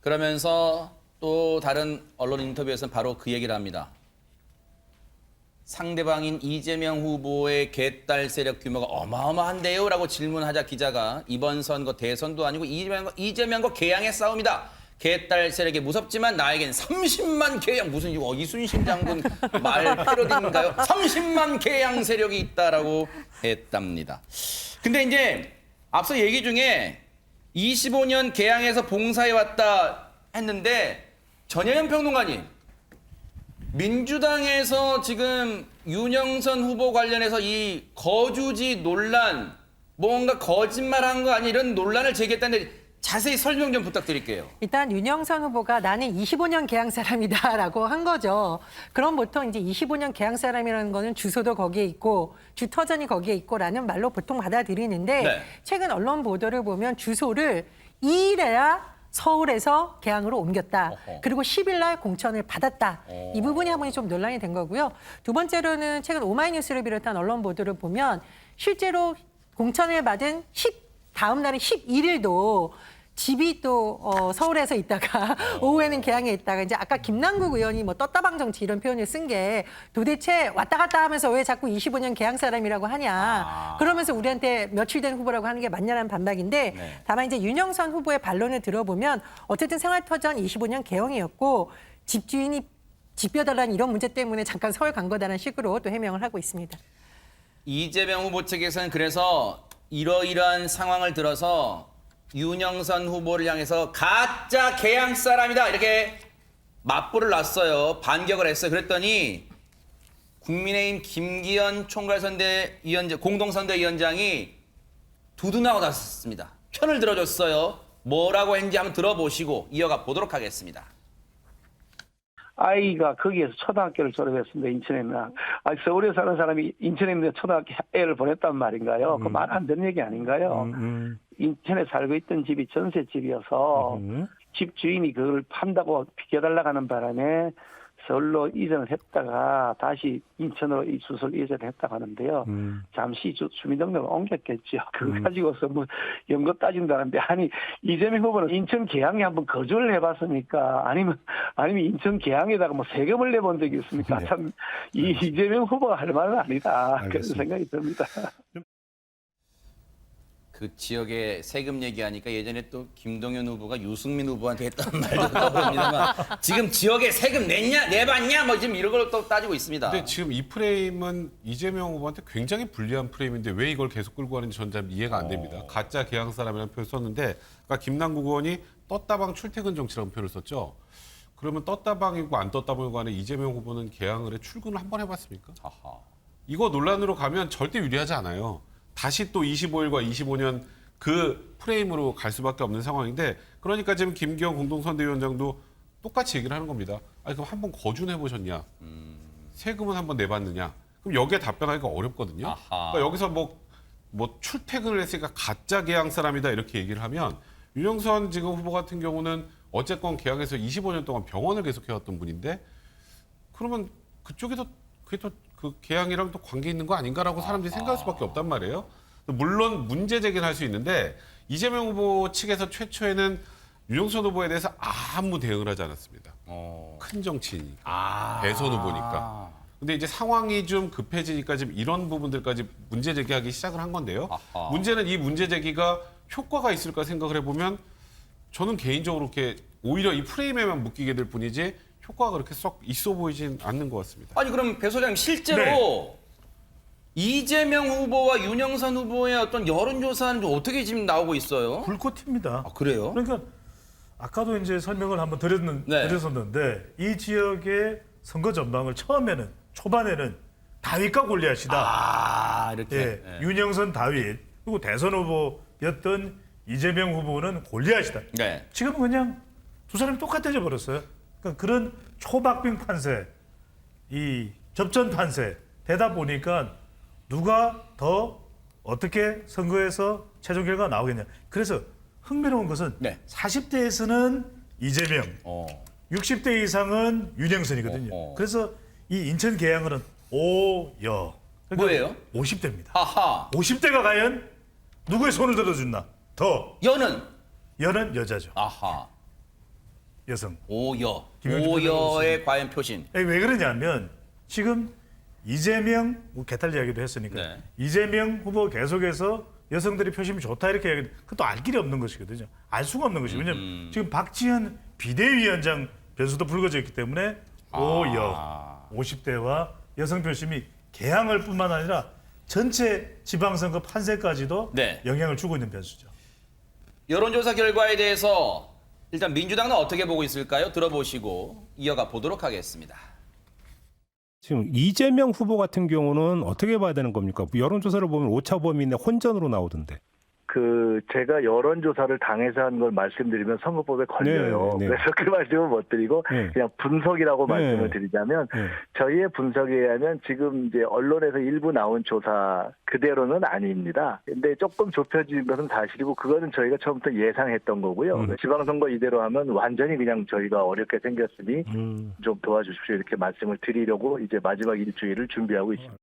그러면서 또 다른 언론 인터뷰에서는 바로 그 얘기를 합니다. 상대방인 이재명 후보의 개딸 세력 규모가 어마어마한데요? 라고 질문하자 기자가 이번 선거 대선도 아니고 이재명과 계양의 싸움이다. 개딸 세력이 무섭지만 나에겐 30만 계양 무슨 이순신 장군 말 패러디인가요? 30만 계양 세력이 있다라고 했답니다. 근데 이제 앞서 얘기 중에 25년 계양에서 봉사해왔다 했는데 전혜연 평론가님 민주당에서 지금 윤형선 후보 관련해서 이 거주지 논란 뭔가 거짓말한 거 아니 이런 논란을 제기했다는데 자세히 설명 좀 부탁드릴게요. 일단 윤영선 후보가 나는 25년 개항 사람이다라고 한 거죠. 그럼 보통 이제 25년 개항 사람이라는 거는 주소도 거기에 있고 주터전이 거기에 있고라는 말로 보통 받아들이는데 네. 최근 언론 보도를 보면 주소를 2일에야 서울에서 개항으로 옮겼다. 그리고 10일 날 공천을 받았다. 이 부분이 한 번이 좀 논란이 된 거고요. 두 번째로는 최근 오마이뉴스를 비롯한 언론 보도를 보면 실제로 공천을 받은 다음 날인 11일도 집이 또 서울에서 있다가 오후에는 개항에 있다가 이제 아까 김남국 의원이 뭐 떴다방 정치 이런 표현을 쓴 게 도대체 왔다 갔다 하면서 왜 자꾸 25년 개항 사람이라고 하냐. 그러면서 우리한테 며칠 된 후보라고 하는 게 맞냐라는 반박인데 네. 다만 이제 윤영선 후보의 반론을 들어보면 어쨌든 생활터전 25년 개항이었고 집주인이 집 벼달라는 이런 문제 때문에 잠깐 서울 간 거다라는 식으로 또 해명을 하고 있습니다. 이재명 후보 측에서는 그래서 이러이러한 상황을 들어서 윤영선 후보를 향해서 가짜 개항 사람이다 이렇게 맞불을 놨어요. 반격을 했어요. 그랬더니 국민의힘 김기현 공동선대위원장이 두둔하고 나섰습니다. 편을 들어줬어요. 뭐라고 했는지 한번 들어보시고 이어가 보도록 하겠습니다. 아이가 거기에서 초등학교를 졸업했습니다. 인천에는. 서울에 사는 사람이 인천에 있는 초등학교 애를 보냈단 말인가요? 그 말 안 되는 얘기 아닌가요? 인천에 살고 있던 집이 전셋집이어서 집 주인이 그걸 판다고 비켜달라고 하는 바람에 서울로 이전을 했다가 다시 인천으로 이 주소를 이전했다고 하는데요. 잠시 주민등록을 옮겼겠죠. 그거 가지고서 뭐 연거 따진다는데 아니 이재명 후보는 인천 계양에 한번 거주를 해봤습니까? 아니면 인천 계양에다가 뭐 세금을 내본 적이 있습니까? 네. 참 이재명 후보가 할 말은 아니다. 그런 알겠습니다. 생각이 듭니다. 그 지역의 세금 얘기하니까 예전에 또 김동연 후보가 유승민 후보한테 했던 말도 떠오릅니다만 지금 지역에 세금 내봤냐 뭐 지금 이런 걸 또 따지고 있습니다. 근데 지금 이 프레임은 이재명 후보한테 굉장히 불리한 프레임인데 왜 이걸 계속 끌고 가는지 저는 잘 이해가 안 됩니다. 가짜 개항 사람이라는 표현을 썼는데 그러니까 김남국 의원이 떴다방 출퇴근 정치라는 표현을 썼죠. 그러면 떴다방이고 안 떴다방이고 간에 이재명 후보는 개항을 해 출근을 한번 해봤습니까? 이거 논란으로 가면 절대 유리하지 않아요. 다시 또 25일과 25년 그 프레임으로 갈 수밖에 없는 상황인데 그러니까 지금 김기현 공동선대위원장도 똑같이 얘기를 하는 겁니다. 아니 그럼 한번 거주해 보셨냐? 세금은 한번 내봤느냐? 그럼 여기에 답변하기가 어렵거든요. 그러니까 여기서 뭐 출퇴근을 했으니까 가짜 개항 사람이다 이렇게 얘기를 하면 윤영선 지금 후보 같은 경우는 어쨌건 개항에서 25년 동안 병원을 계속해왔던 분인데 그러면 그쪽에도 그게 또 그 개항이랑 또 관계 있는 거 아닌가라고 사람들이 생각할 수밖에 없단 말이에요. 물론 문제 제기는 할 수 있는데 이재명 후보 측에서 최초에는 윤영선 후보에 대해서 아무 대응을 하지 않았습니다. 큰 정치인이니까. 대선 후보니까. 근데 이제 상황이 좀 급해지니까 지금 이런 부분들까지 문제 제기하기 시작을 한 건데요. 문제는 이 문제 제기가 효과가 있을까 생각을 해보면 저는 개인적으로 이렇게 오히려 이 프레임에만 묶이게 될 뿐이지 효과가 그렇게 썩 있어 보이진 않는 것 같습니다. 아니 그럼 배 소장님 실제로 네. 이재명 후보와 윤영선 후보의 어떤 여론조사는 좀 어떻게 지금 나오고 있어요? 불꽃 튑니다. 그래요? 그러니까 아까도 이제 설명을 한번 드렸었는데 이 지역의 선거 전망을 처음에는 초반에는 다윗과 골리앗이다. 이렇게. 예, 윤영선 다윗 그리고 대선 후보였던 이재명 후보는 골리앗이다. 네. 지금은 그냥 두 사람이 똑같아져 버렸어요. 그러니까 그런 초박빙 판세, 이 접전 판세 되다 보니까 누가 더 어떻게 선거에서 최종 결과가 나오겠냐. 그래서 흥미로운 것은 40대에서는 이재명, 60대 이상은 윤영선이거든요. 그래서 이 인천 계양은 오여. 그러니까 뭐예요? 50대입니다. 아하. 50대가 과연 누구의 손을 들어준나? 여는 여자죠. 아하. 여성. 오여. 김영주 오여의 과연 표심. 왜 그러냐면 지금 이재명 개탈 이야기도 했으니까 이재명 후보 계속해서 여성들이 표심이 좋다 이렇게 이야기. 그것도 알 길이 없는 것이거든요. 알 수가 없는 것이죠. 왜냐면 지금 박지원 비대위원장 변수도 불거져 있기 때문에 오여 50대와 여성 표심이 개항을 뿐만 아니라 전체 지방선거 판세까지도 영향을 주고 있는 변수죠. 여론조사 결과에 대해서 일단 민주당은 어떻게 보고 있을까요? 들어보시고 이어가 보도록 하겠습니다. 지금 이재명 후보 같은 경우는 어떻게 봐야 되는 겁니까? 여론조사를 보면 오차범위내 혼전으로 나오던데. 제가 여론조사를 당해서 한 걸 말씀드리면 선거법에 걸려요. 네. 그래서 그 말씀을 못 드리고 그냥 분석이라고 말씀을 드리자면 저희의 분석에 의하면 지금 이제 언론에서 일부 나온 조사 그대로는 아닙니다. 근데 조금 좁혀진 것은 사실이고 그거는 저희가 처음부터 예상했던 거고요. 지방선거 이대로 하면 완전히 그냥 저희가 어렵게 생겼으니 좀 도와주십시오 이렇게 말씀을 드리려고 이제 마지막 일주일을 준비하고 있습니다.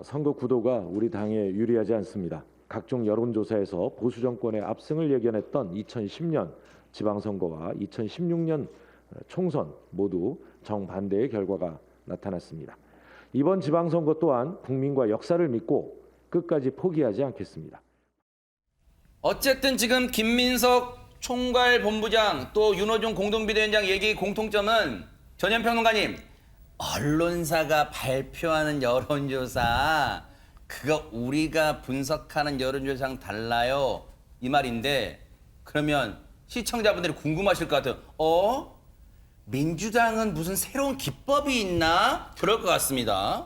선거 구도가 우리 당에 유리하지 않습니다. 각종 여론조사에서 보수 정권의 압승을 예견했던 2010년 지방선거와 2016년 총선 모두 정반대의 결과가 나타났습니다. 이번 지방선거 또한 국민과 역사를 믿고 끝까지 포기하지 않겠습니다. 어쨌든 지금 김민석 총괄본부장 또 윤호중 공동비대위원장 얘기 공통점은 전현평론가님, 언론사가 발표하는 여론조사 그거 우리가 분석하는 여론조사랑 달라요 이 말인데, 그러면 시청자분들이 궁금하실 것 같아요. 민주당은 무슨 새로운 기법이 있나? 그럴 것 같습니다.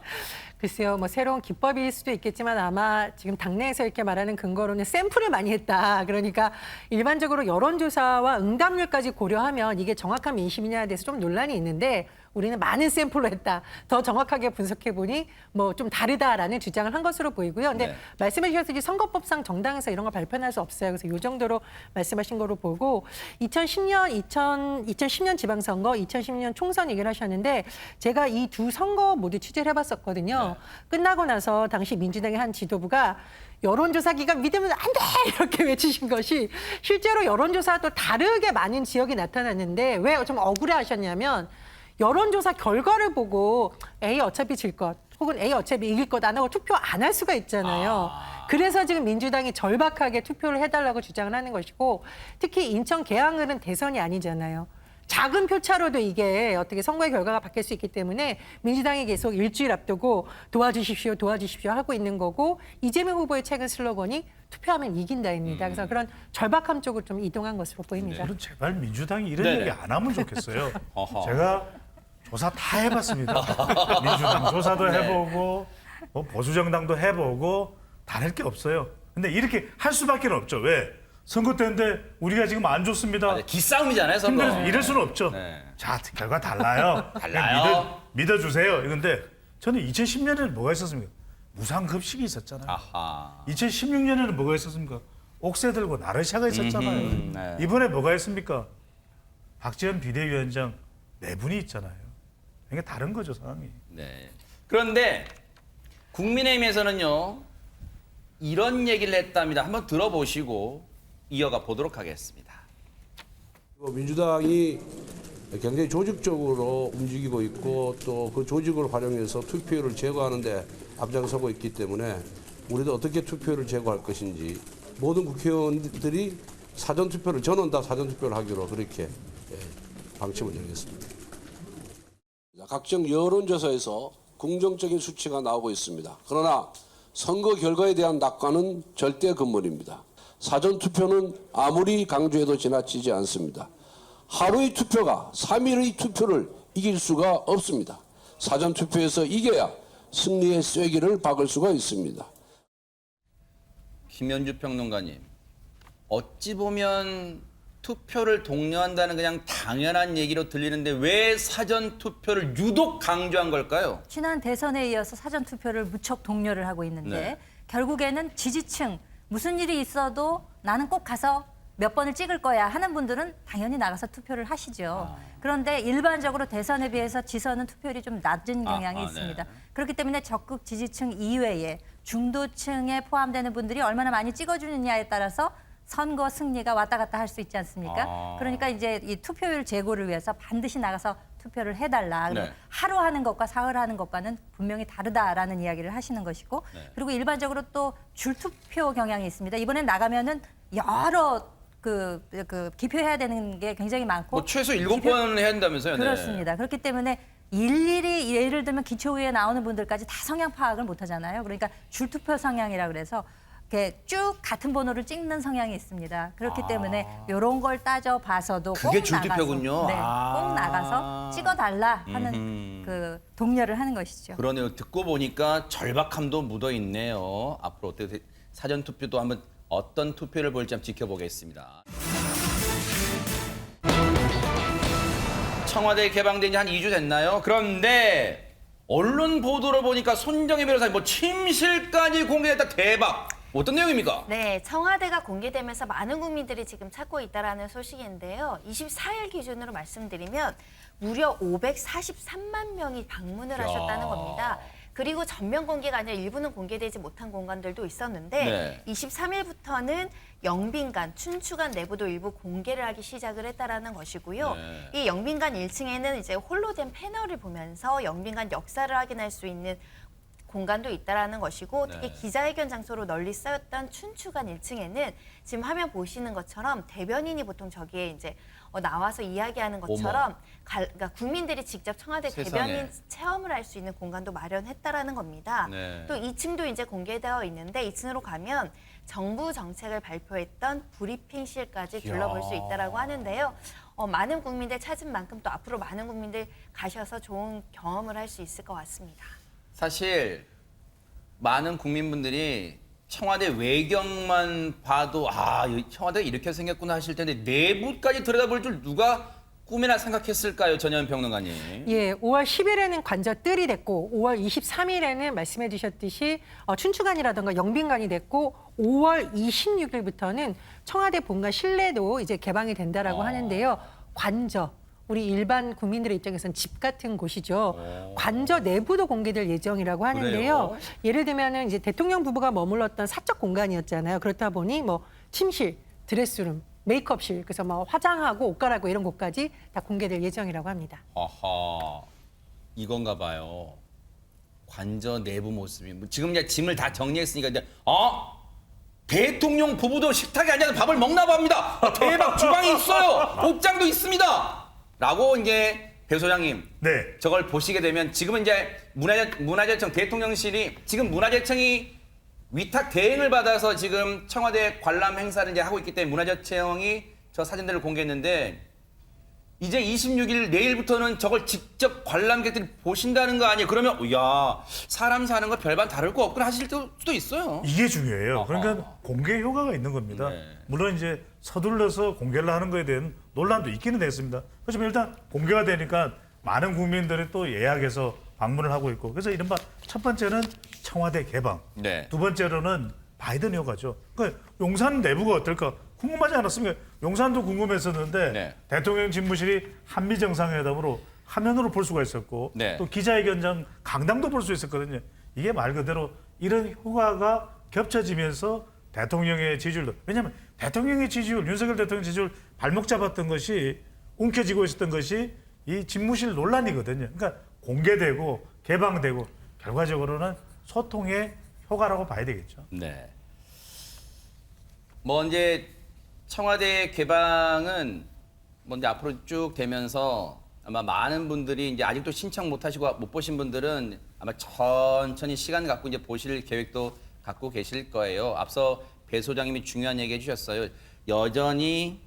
글쎄요, 뭐 새로운 기법일 수도 있겠지만 아마 지금 당내에서 이렇게 말하는 근거로는 샘플을 많이 했다. 그러니까 일반적으로 여론조사와 응답률까지 고려하면 이게 정확한 민심이냐에 대해서 좀 논란이 있는데 우리는 많은 샘플로 했다. 더 정확하게 분석해보니 뭐 좀 다르다라는 주장을 한 것으로 보이고요. 근데 말씀해 주셨듯이 선거법상 정당에서 이런 걸 발표할 수 없어요. 그래서 이 정도로 말씀하신 거로 보고 2010년 지방선거, 2010년 총선 얘기를 하셨는데 제가 이 두 선거 모두 취재를 해봤었거든요. 끝나고 나서 당시 민주당의 한 지도부가 여론조사 기간 믿으면 안 돼! 이렇게 외치신 것이 실제로 여론조사와 또 다르게 많은 지역이 나타났는데 왜 좀 억울해하셨냐면 여론조사 결과를 보고 A 어차피 질 것 혹은 A 어차피 이길 것 안 하고 투표 안 할 수가 있잖아요. 그래서 지금 민주당이 절박하게 투표를 해달라고 주장을 하는 것이고 특히 인천 계양을은 대선이 아니잖아요. 작은 표차로도 이게 어떻게 선거의 결과가 바뀔 수 있기 때문에 민주당이 계속 일주일 앞두고 도와주십시오 하고 있는 거고 이재명 후보의 최근 슬로건이 투표하면 이긴다입니다. 그래서 그런 절박함 쪽으로 좀 이동한 것으로 보입니다. 저는 제발 민주당이 이런 얘기 안 하면 좋겠어요. 제가 조사 다 해봤습니다. 민주당 조사도 해보고 뭐 보수정당도 해보고 다를 게 없어요. 근데 이렇게 할 수밖에 없죠. 왜? 선거 때인데 우리가 지금 안 좋습니다. 기싸움이잖아요, 선거. 근데 이럴 수는 없죠. 자, 결과 달라요. 달라요. 믿어주세요. 그런데 저는 2010년에는 뭐가 있었습니까? 무상급식이 있었잖아요. 2016년에는 뭐가 있었습니까? 옥새 들고 나르샤가 있었잖아요. 이번에 뭐가 있습니까? 박지원 비대위원장 네 분이 있잖아요. 이게 다른 거죠, 상황이. 네. 그런데 국민의힘에서는요, 이런 얘기를 했답니다. 한번 들어보시고 이어가 보도록 하겠습니다. 민주당이 굉장히 조직적으로 움직이고 있고 또 그 조직을 활용해서 투표율을 제거하는데 앞장서고 있기 때문에 우리도 어떻게 투표율을 제거할 것인지 모든 국회의원들이 사전투표를 저는 다 사전투표를 하기로 그렇게 방침을 내겠습니다. 각종 여론조사에서 긍정적인 수치가 나오고 있습니다. 그러나 선거 결과에 대한 낙관은 절대 금물입니다. 사전투표는 아무리 강조해도 지나치지 않습니다. 하루의 투표가 3일의 투표를 이길 수가 없습니다. 사전투표에서 이겨야 승리의 쐐기를 박을 수가 있습니다. 김현주 평론가님, 어찌 보면 투표를 독려한다는 그냥 당연한 얘기로 들리는데 왜 사전투표를 유독 강조한 걸까요? 지난 대선에 이어서 사전투표를 무척 독려를 하고 있는데 결국에는 지지층, 무슨 일이 있어도 나는 꼭 가서 몇 번을 찍을 거야 하는 분들은 당연히 나가서 투표를 하시죠. 그런데 일반적으로 대선에 비해서 지선은 투표율이 좀 낮은 경향이 있습니다. 그렇기 때문에 적극 지지층 이외에 중도층에 포함되는 분들이 얼마나 많이 찍어주느냐에 따라서 선거 승리가 왔다 갔다 할 수 있지 않습니까? 그러니까 이제 이 투표율 제고를 위해서 반드시 나가서 투표를 해달라. 하루 하는 것과 사흘 하는 것과는 분명히 다르다라는 이야기를 하시는 것이고 그리고 일반적으로 또 줄투표 경향이 있습니다. 이번엔 나가면은 여러 기표해야 되는 게 굉장히 많고 뭐 최소 7번 해야 된다면서요? 그렇습니다. 그렇기 때문에 일일이 예를 들면 기초의회 나오는 분들까지 다 성향 파악을 못 하잖아요. 그러니까 줄투표 성향이라 그래서 이렇게 쭉 같은 번호를 찍는 성향이 있습니다. 그렇기 때문에 이런 걸 따져봐서도 그게 꼭 줄투표군요. 나가서, 꼭 나가서 찍어달라 하는 그 독려를 하는 것이죠. 그러네요. 듣고 보니까 절박함도 묻어 있네요. 앞으로 어떻게 사전 투표도 한번 어떤 투표를 볼지 한번 지켜보겠습니다. 청와대 개방된 지 한 2주 됐나요? 그런데 언론 보도로 보니까 손정혜 변호사님 뭐 침실까지 공개됐다. 대박. 어떤 내용입니까? 네, 청와대가 공개되면서 많은 국민들이 지금 찾고 있다라는 소식인데요. 24일 기준으로 말씀드리면 무려 543만 명이 방문을 하셨다는 겁니다. 그리고 전면 공개가 아니라 일부는 공개되지 못한 공간들도 있었는데 네. 23일부터는 영빈관, 춘추관 내부도 일부 공개를 하기 시작을 했다라는 것이고요. 네. 이 영빈관 1층에는 이제 홀로 된 패널을 보면서 영빈관 역사를 확인할 수 있는 공간도 있다라는 것이고 특히 기자회견 장소로 널리 쓰였던 춘추관 1층에는 지금 화면 보시는 것처럼 대변인이 보통 저기에 이제 나와서 이야기하는 것처럼 그러니까 국민들이 직접 청와대 세상에. 대변인 체험을 할 수 있는 공간도 마련했다라는 겁니다. 네. 또 2층도 이제 공개되어 있는데 2층으로 가면 정부 정책을 발표했던 브리핑실까지 둘러볼 수 있다라고 하는데요. 많은 국민들 찾은 만큼 또 앞으로 많은 국민들 가셔서 좋은 경험을 할 수 있을 것 같습니다. 사실 많은 국민분들이 청와대 외경만 봐도 청와대가 이렇게 생겼구나 하실 텐데 내부까지 들여다볼 줄 누가 꿈이나 생각했을까요, 전현 평론가님? 예, 5월 10일에는 관저뜰이 됐고 5월 23일에는 말씀해 주셨듯이 춘추관이라든가 영빈관이 됐고 5월 26일부터는 청와대 본관 실내도 이제 개방이 된다라고 하는데요. 관저. 우리 일반 국민들의 입장에서는 집 같은 곳이죠. 관저 내부도 공개될 예정이라고 하는데요. 그래요? 예를 들면은 이제 대통령 부부가 머물렀던 사적 공간이었잖아요. 그렇다 보니 뭐 침실, 드레스룸, 메이크업실, 그래서 뭐 화장하고 옷 갈아입고 이런 곳까지 다 공개될 예정이라고 합니다. 아하, 이건가 봐요. 관저 내부 모습이. 지금 이제 짐을 다 정리했으니까 이제 대통령 부부도 식탁에 앉아서 밥을 먹나 봅니다. 대박, 주방이 있어요. 옷장도 있습니다. 라고 이제 배 소장님, 저걸 보시게 되면 지금은 이제 문화재청 대통령실이 지금 문화재청이 위탁 대행을 받아서 지금 청와대 관람 행사를 이제 하고 있기 때문에 문화재청이 저 사진들을 공개했는데 이제 26일 내일부터는 저걸 직접 관람객들이 보신다는 거 아니에요? 그러면 야 사람 사는 거 별반 다를 거 없구나 하실 수도 있어요. 이게 중요해요. 그러니까 공개 효과가 있는 겁니다. 물론 이제 서둘러서 공개를 하는 거에 대한 논란도 있기는 했습니다. 하지만 일단 공개가 되니까 많은 국민들이 또 예약해서 방문을 하고 있고 그래서 이른바 첫 번째는 청와대 개방, 두 번째로는 바이든 효과죠. 그러니까 용산 내부가 어떨까 궁금하지 않았습니까? 용산도 궁금했었는데 대통령 집무실이 한미 정상회담으로 화면으로 볼 수가 있었고 또 기자회견장 강당도 볼 수 있었거든요. 이게 말 그대로 이런 효과가 겹쳐지면서 대통령의 지지율도 왜냐하면 대통령의 지지율, 윤석열 대통령 지지율 발목 잡았던 것이 움켜쥐고 있었던 것이 이 집무실 논란이거든요. 그러니까 공개되고 개방되고 결과적으로는 소통의 효과라고 봐야 되겠죠. 네. 뭐 이제 청와대 개방은 뭐 이제 앞으로 쭉 되면서 아마 많은 분들이 이제 아직도 신청 못 하시고 못 보신 분들은 아마 천천히 시간 갖고 이제 보실 계획도 갖고 계실 거예요. 앞서 배 소장님이 중요한 얘기 해주셨어요. 여전히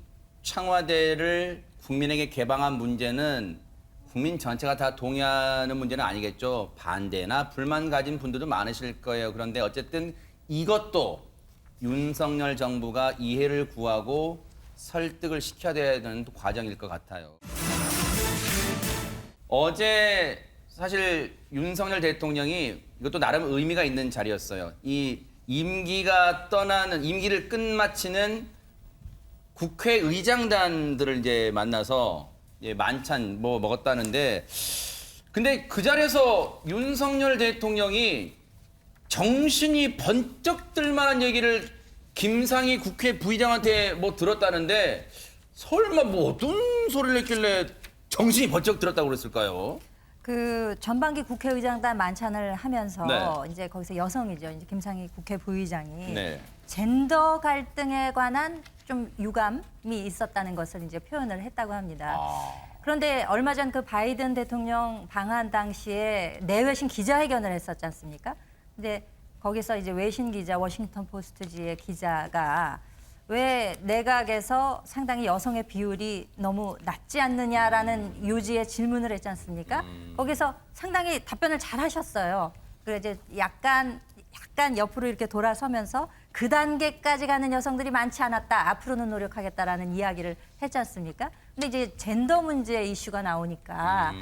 청와대를 국민에게 개방한 문제는 국민 전체가 다 동의하는 문제는 아니겠죠. 반대나 불만 가진 분들도 많으실 거예요. 그런데 어쨌든 이것도 윤석열 정부가 이해를 구하고 설득을 시켜야 되는 과정일 것 같아요. 어제 사실 윤석열 대통령이 이것도 나름 의미가 있는 자리였어요. 이 임기를 끝마치는 국회의장단들을 이제 만나서 만찬 뭐 먹었다는데 근데 그 자리에서 윤석열 대통령이 정신이 번쩍 들 만한 얘기를 김상희 국회 부의장한테 뭐 들었다는데 설마 뭐 어떤 소리를 했길래 정신이 번쩍 들었다고 그랬을까요? 그 전반기 국회의장단 만찬을 하면서 네. 이제 거기서 여성이죠. 이제 김상희 국회 부의장이 네. 젠더 갈등에 관한 좀 유감이 있었다는 것을 이제 표현을 했다고 합니다. 그런데 얼마 전 그 바이든 대통령 방한 당시에 내외신 기자회견을 했었지 않습니까? 근데 거기서 이제 외신 기자 워싱턴 포스트지의 기자가 왜 내각에서 상당히 여성의 비율이 너무 낮지 않느냐라는 요지의 질문을 했지 않습니까? 거기서 상당히 답변을 잘 하셨어요. 그래서 이제 약간 옆으로 이렇게 돌아서면서 그 단계까지 가는 여성들이 많지 않았다. 앞으로는 노력하겠다라는 이야기를 했지 않습니까? 근데 이제 젠더 문제 이슈가 나오니까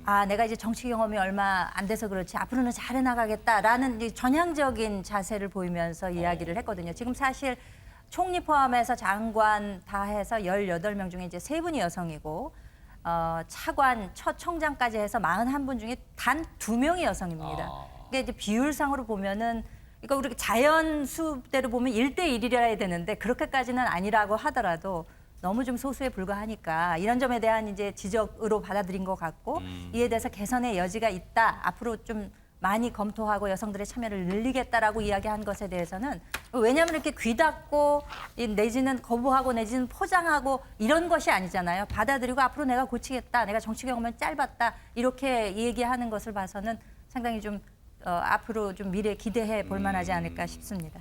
아, 내가 이제 정치 경험이 얼마 안 돼서 그렇지 앞으로는 잘해 나가겠다라는 이제 전향적인 자세를 보이면서 이야기를 했거든요. 지금 사실 총리 포함해서 장관 다 해서 18명 중에 이제 3분이 여성이고 차관, 첫 청장까지 해서 41분 중에 단 2명이 여성입니다. 그러니까 이제 비율상으로 보면은 그러니까 우리 자연 수대로 보면 1대1이라 되는데 그렇게까지는 아니라고 하더라도 너무 좀 소수에 불과하니까 이런 점에 대한 이제 지적으로 받아들인 것 같고 이에 대해서 개선의 여지가 있다. 앞으로 좀 많이 검토하고 여성들의 참여를 늘리겠다라고 이야기한 것에 대해서는 왜냐하면 이렇게 귀 닫고 내지는 거부하고 내지는 포장하고 이런 것이 아니잖아요. 받아들이고 앞으로 내가 고치겠다. 내가 정치 경험은 짧았다. 이렇게 얘기하는 것을 봐서는 상당히 좀 앞으로 좀 미래 기대해 볼 만하지 않을까 싶습니다.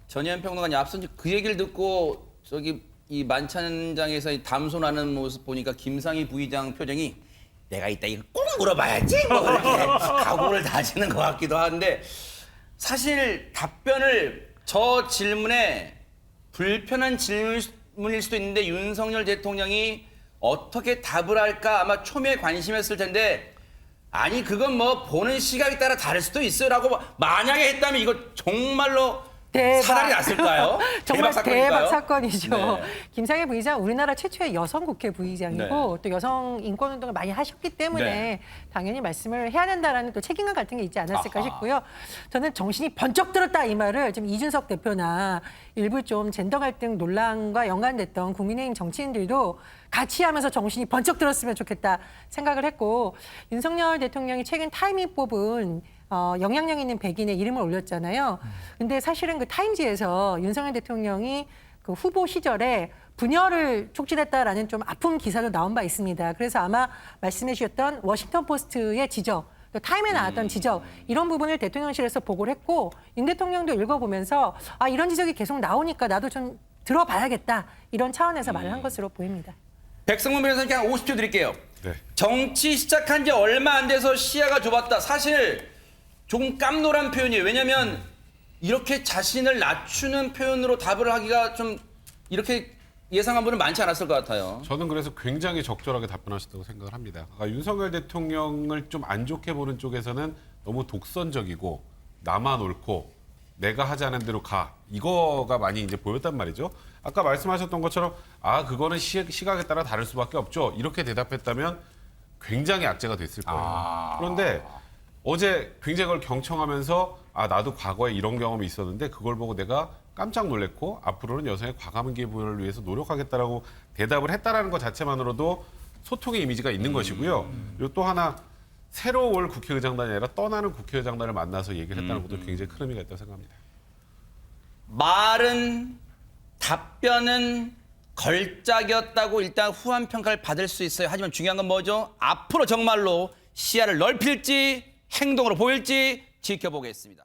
전혜연 평론가님 앞선 그 얘기를 듣고 저기 이 만찬장에서 담소나는 모습 보니까 김상희 부의장 표정이 내가 이따 이거 꼭 물어봐야지 뭐 이렇게 각오를 다지는 것 같기도 한데 사실 답변을 저 질문에 불편한 질문일 수도 있는데 윤석열 대통령이 어떻게 답을 할까 아마 초미의 관심이었을 텐데 아니 그건 뭐 보는 시각에 따라 다를 수도 있어요라고 만약에 했다면 이거 정말로 사달이 났을까요? 정말 대박 사건이죠. 네. 김상희 부의장 우리나라 최초의 여성 국회 부의장이고 네. 또 여성 인권 운동을 많이 하셨기 때문에 네. 당연히 말씀을 해야 된다라는 또 책임감 같은 게 있지 않았을까 싶고요. 저는 정신이 번쩍 들었다 이 말을 지금 이준석 대표나 일부 좀 젠더 갈등 논란과 연관됐던 국민의힘 정치인들도 같이 하면서 정신이 번쩍 들었으면 좋겠다 생각을 했고 윤석열 대통령이 최근 타임이 뽑은 영향력 있는 백인의 이름을 올렸잖아요. 근데 사실은 그 타임지에서 윤석열 대통령이 그 후보 시절에 분열을 촉진했다라는 좀 아픈 기사도 나온 바 있습니다. 그래서 아마 말씀해 주셨던 워싱턴 포스트의 지적, 또 타임에 나왔던 지적 이런 부분을 대통령실에서 보고를 했고 윤 대통령도 읽어보면서 아 이런 지적이 계속 나오니까 나도 좀 들어봐야겠다 이런 차원에서 말을 한 것으로 보입니다. 백성문 변호사님께 한 50초 드릴게요. 네. 정치 시작한 지 얼마 안 돼서 시야가 좁았다. 사실 조금 깜놀한 표현이에요. 왜냐하면 이렇게 자신을 낮추는 표현으로 답을 하기가 좀 이렇게 예상한 분은 많지 않았을 것 같아요. 저는 그래서 굉장히 적절하게 답변하셨다고 생각을 합니다. 윤석열 대통령을 좀 안 좋게 보는 쪽에서는 너무 독선적이고 나만 옳고 내가 하지 않은 대로 가 이거가 많이 이제 보였단 말이죠. 아까 말씀하셨던 것처럼 아 그거는 시각에 따라 다를 수밖에 없죠. 이렇게 대답했다면 굉장히 악재가 됐을 거예요. 그런데 어제 굉장히 그걸 경청하면서 아 나도 과거에 이런 경험이 있었는데 그걸 보고 내가 깜짝 놀랐고 앞으로는 여성의 과감 기부를 위해서 노력하겠다라고 대답을 했다라는 것 자체만으로도 소통의 이미지가 있는 것이고요. 그리고 또 하나 새로 올 국회의장단이 아니라 떠나는 국회의장단을 만나서 얘기를 했다는 것도 굉장히 큰 의미가 있다고 생각합니다. 말은 답변은 걸작이었다고 일단 후한 평가를 받을 수 있어요. 하지만 중요한 건 뭐죠? 앞으로 정말로 시야를 넓힐지 행동으로 보일지 지켜보겠습니다.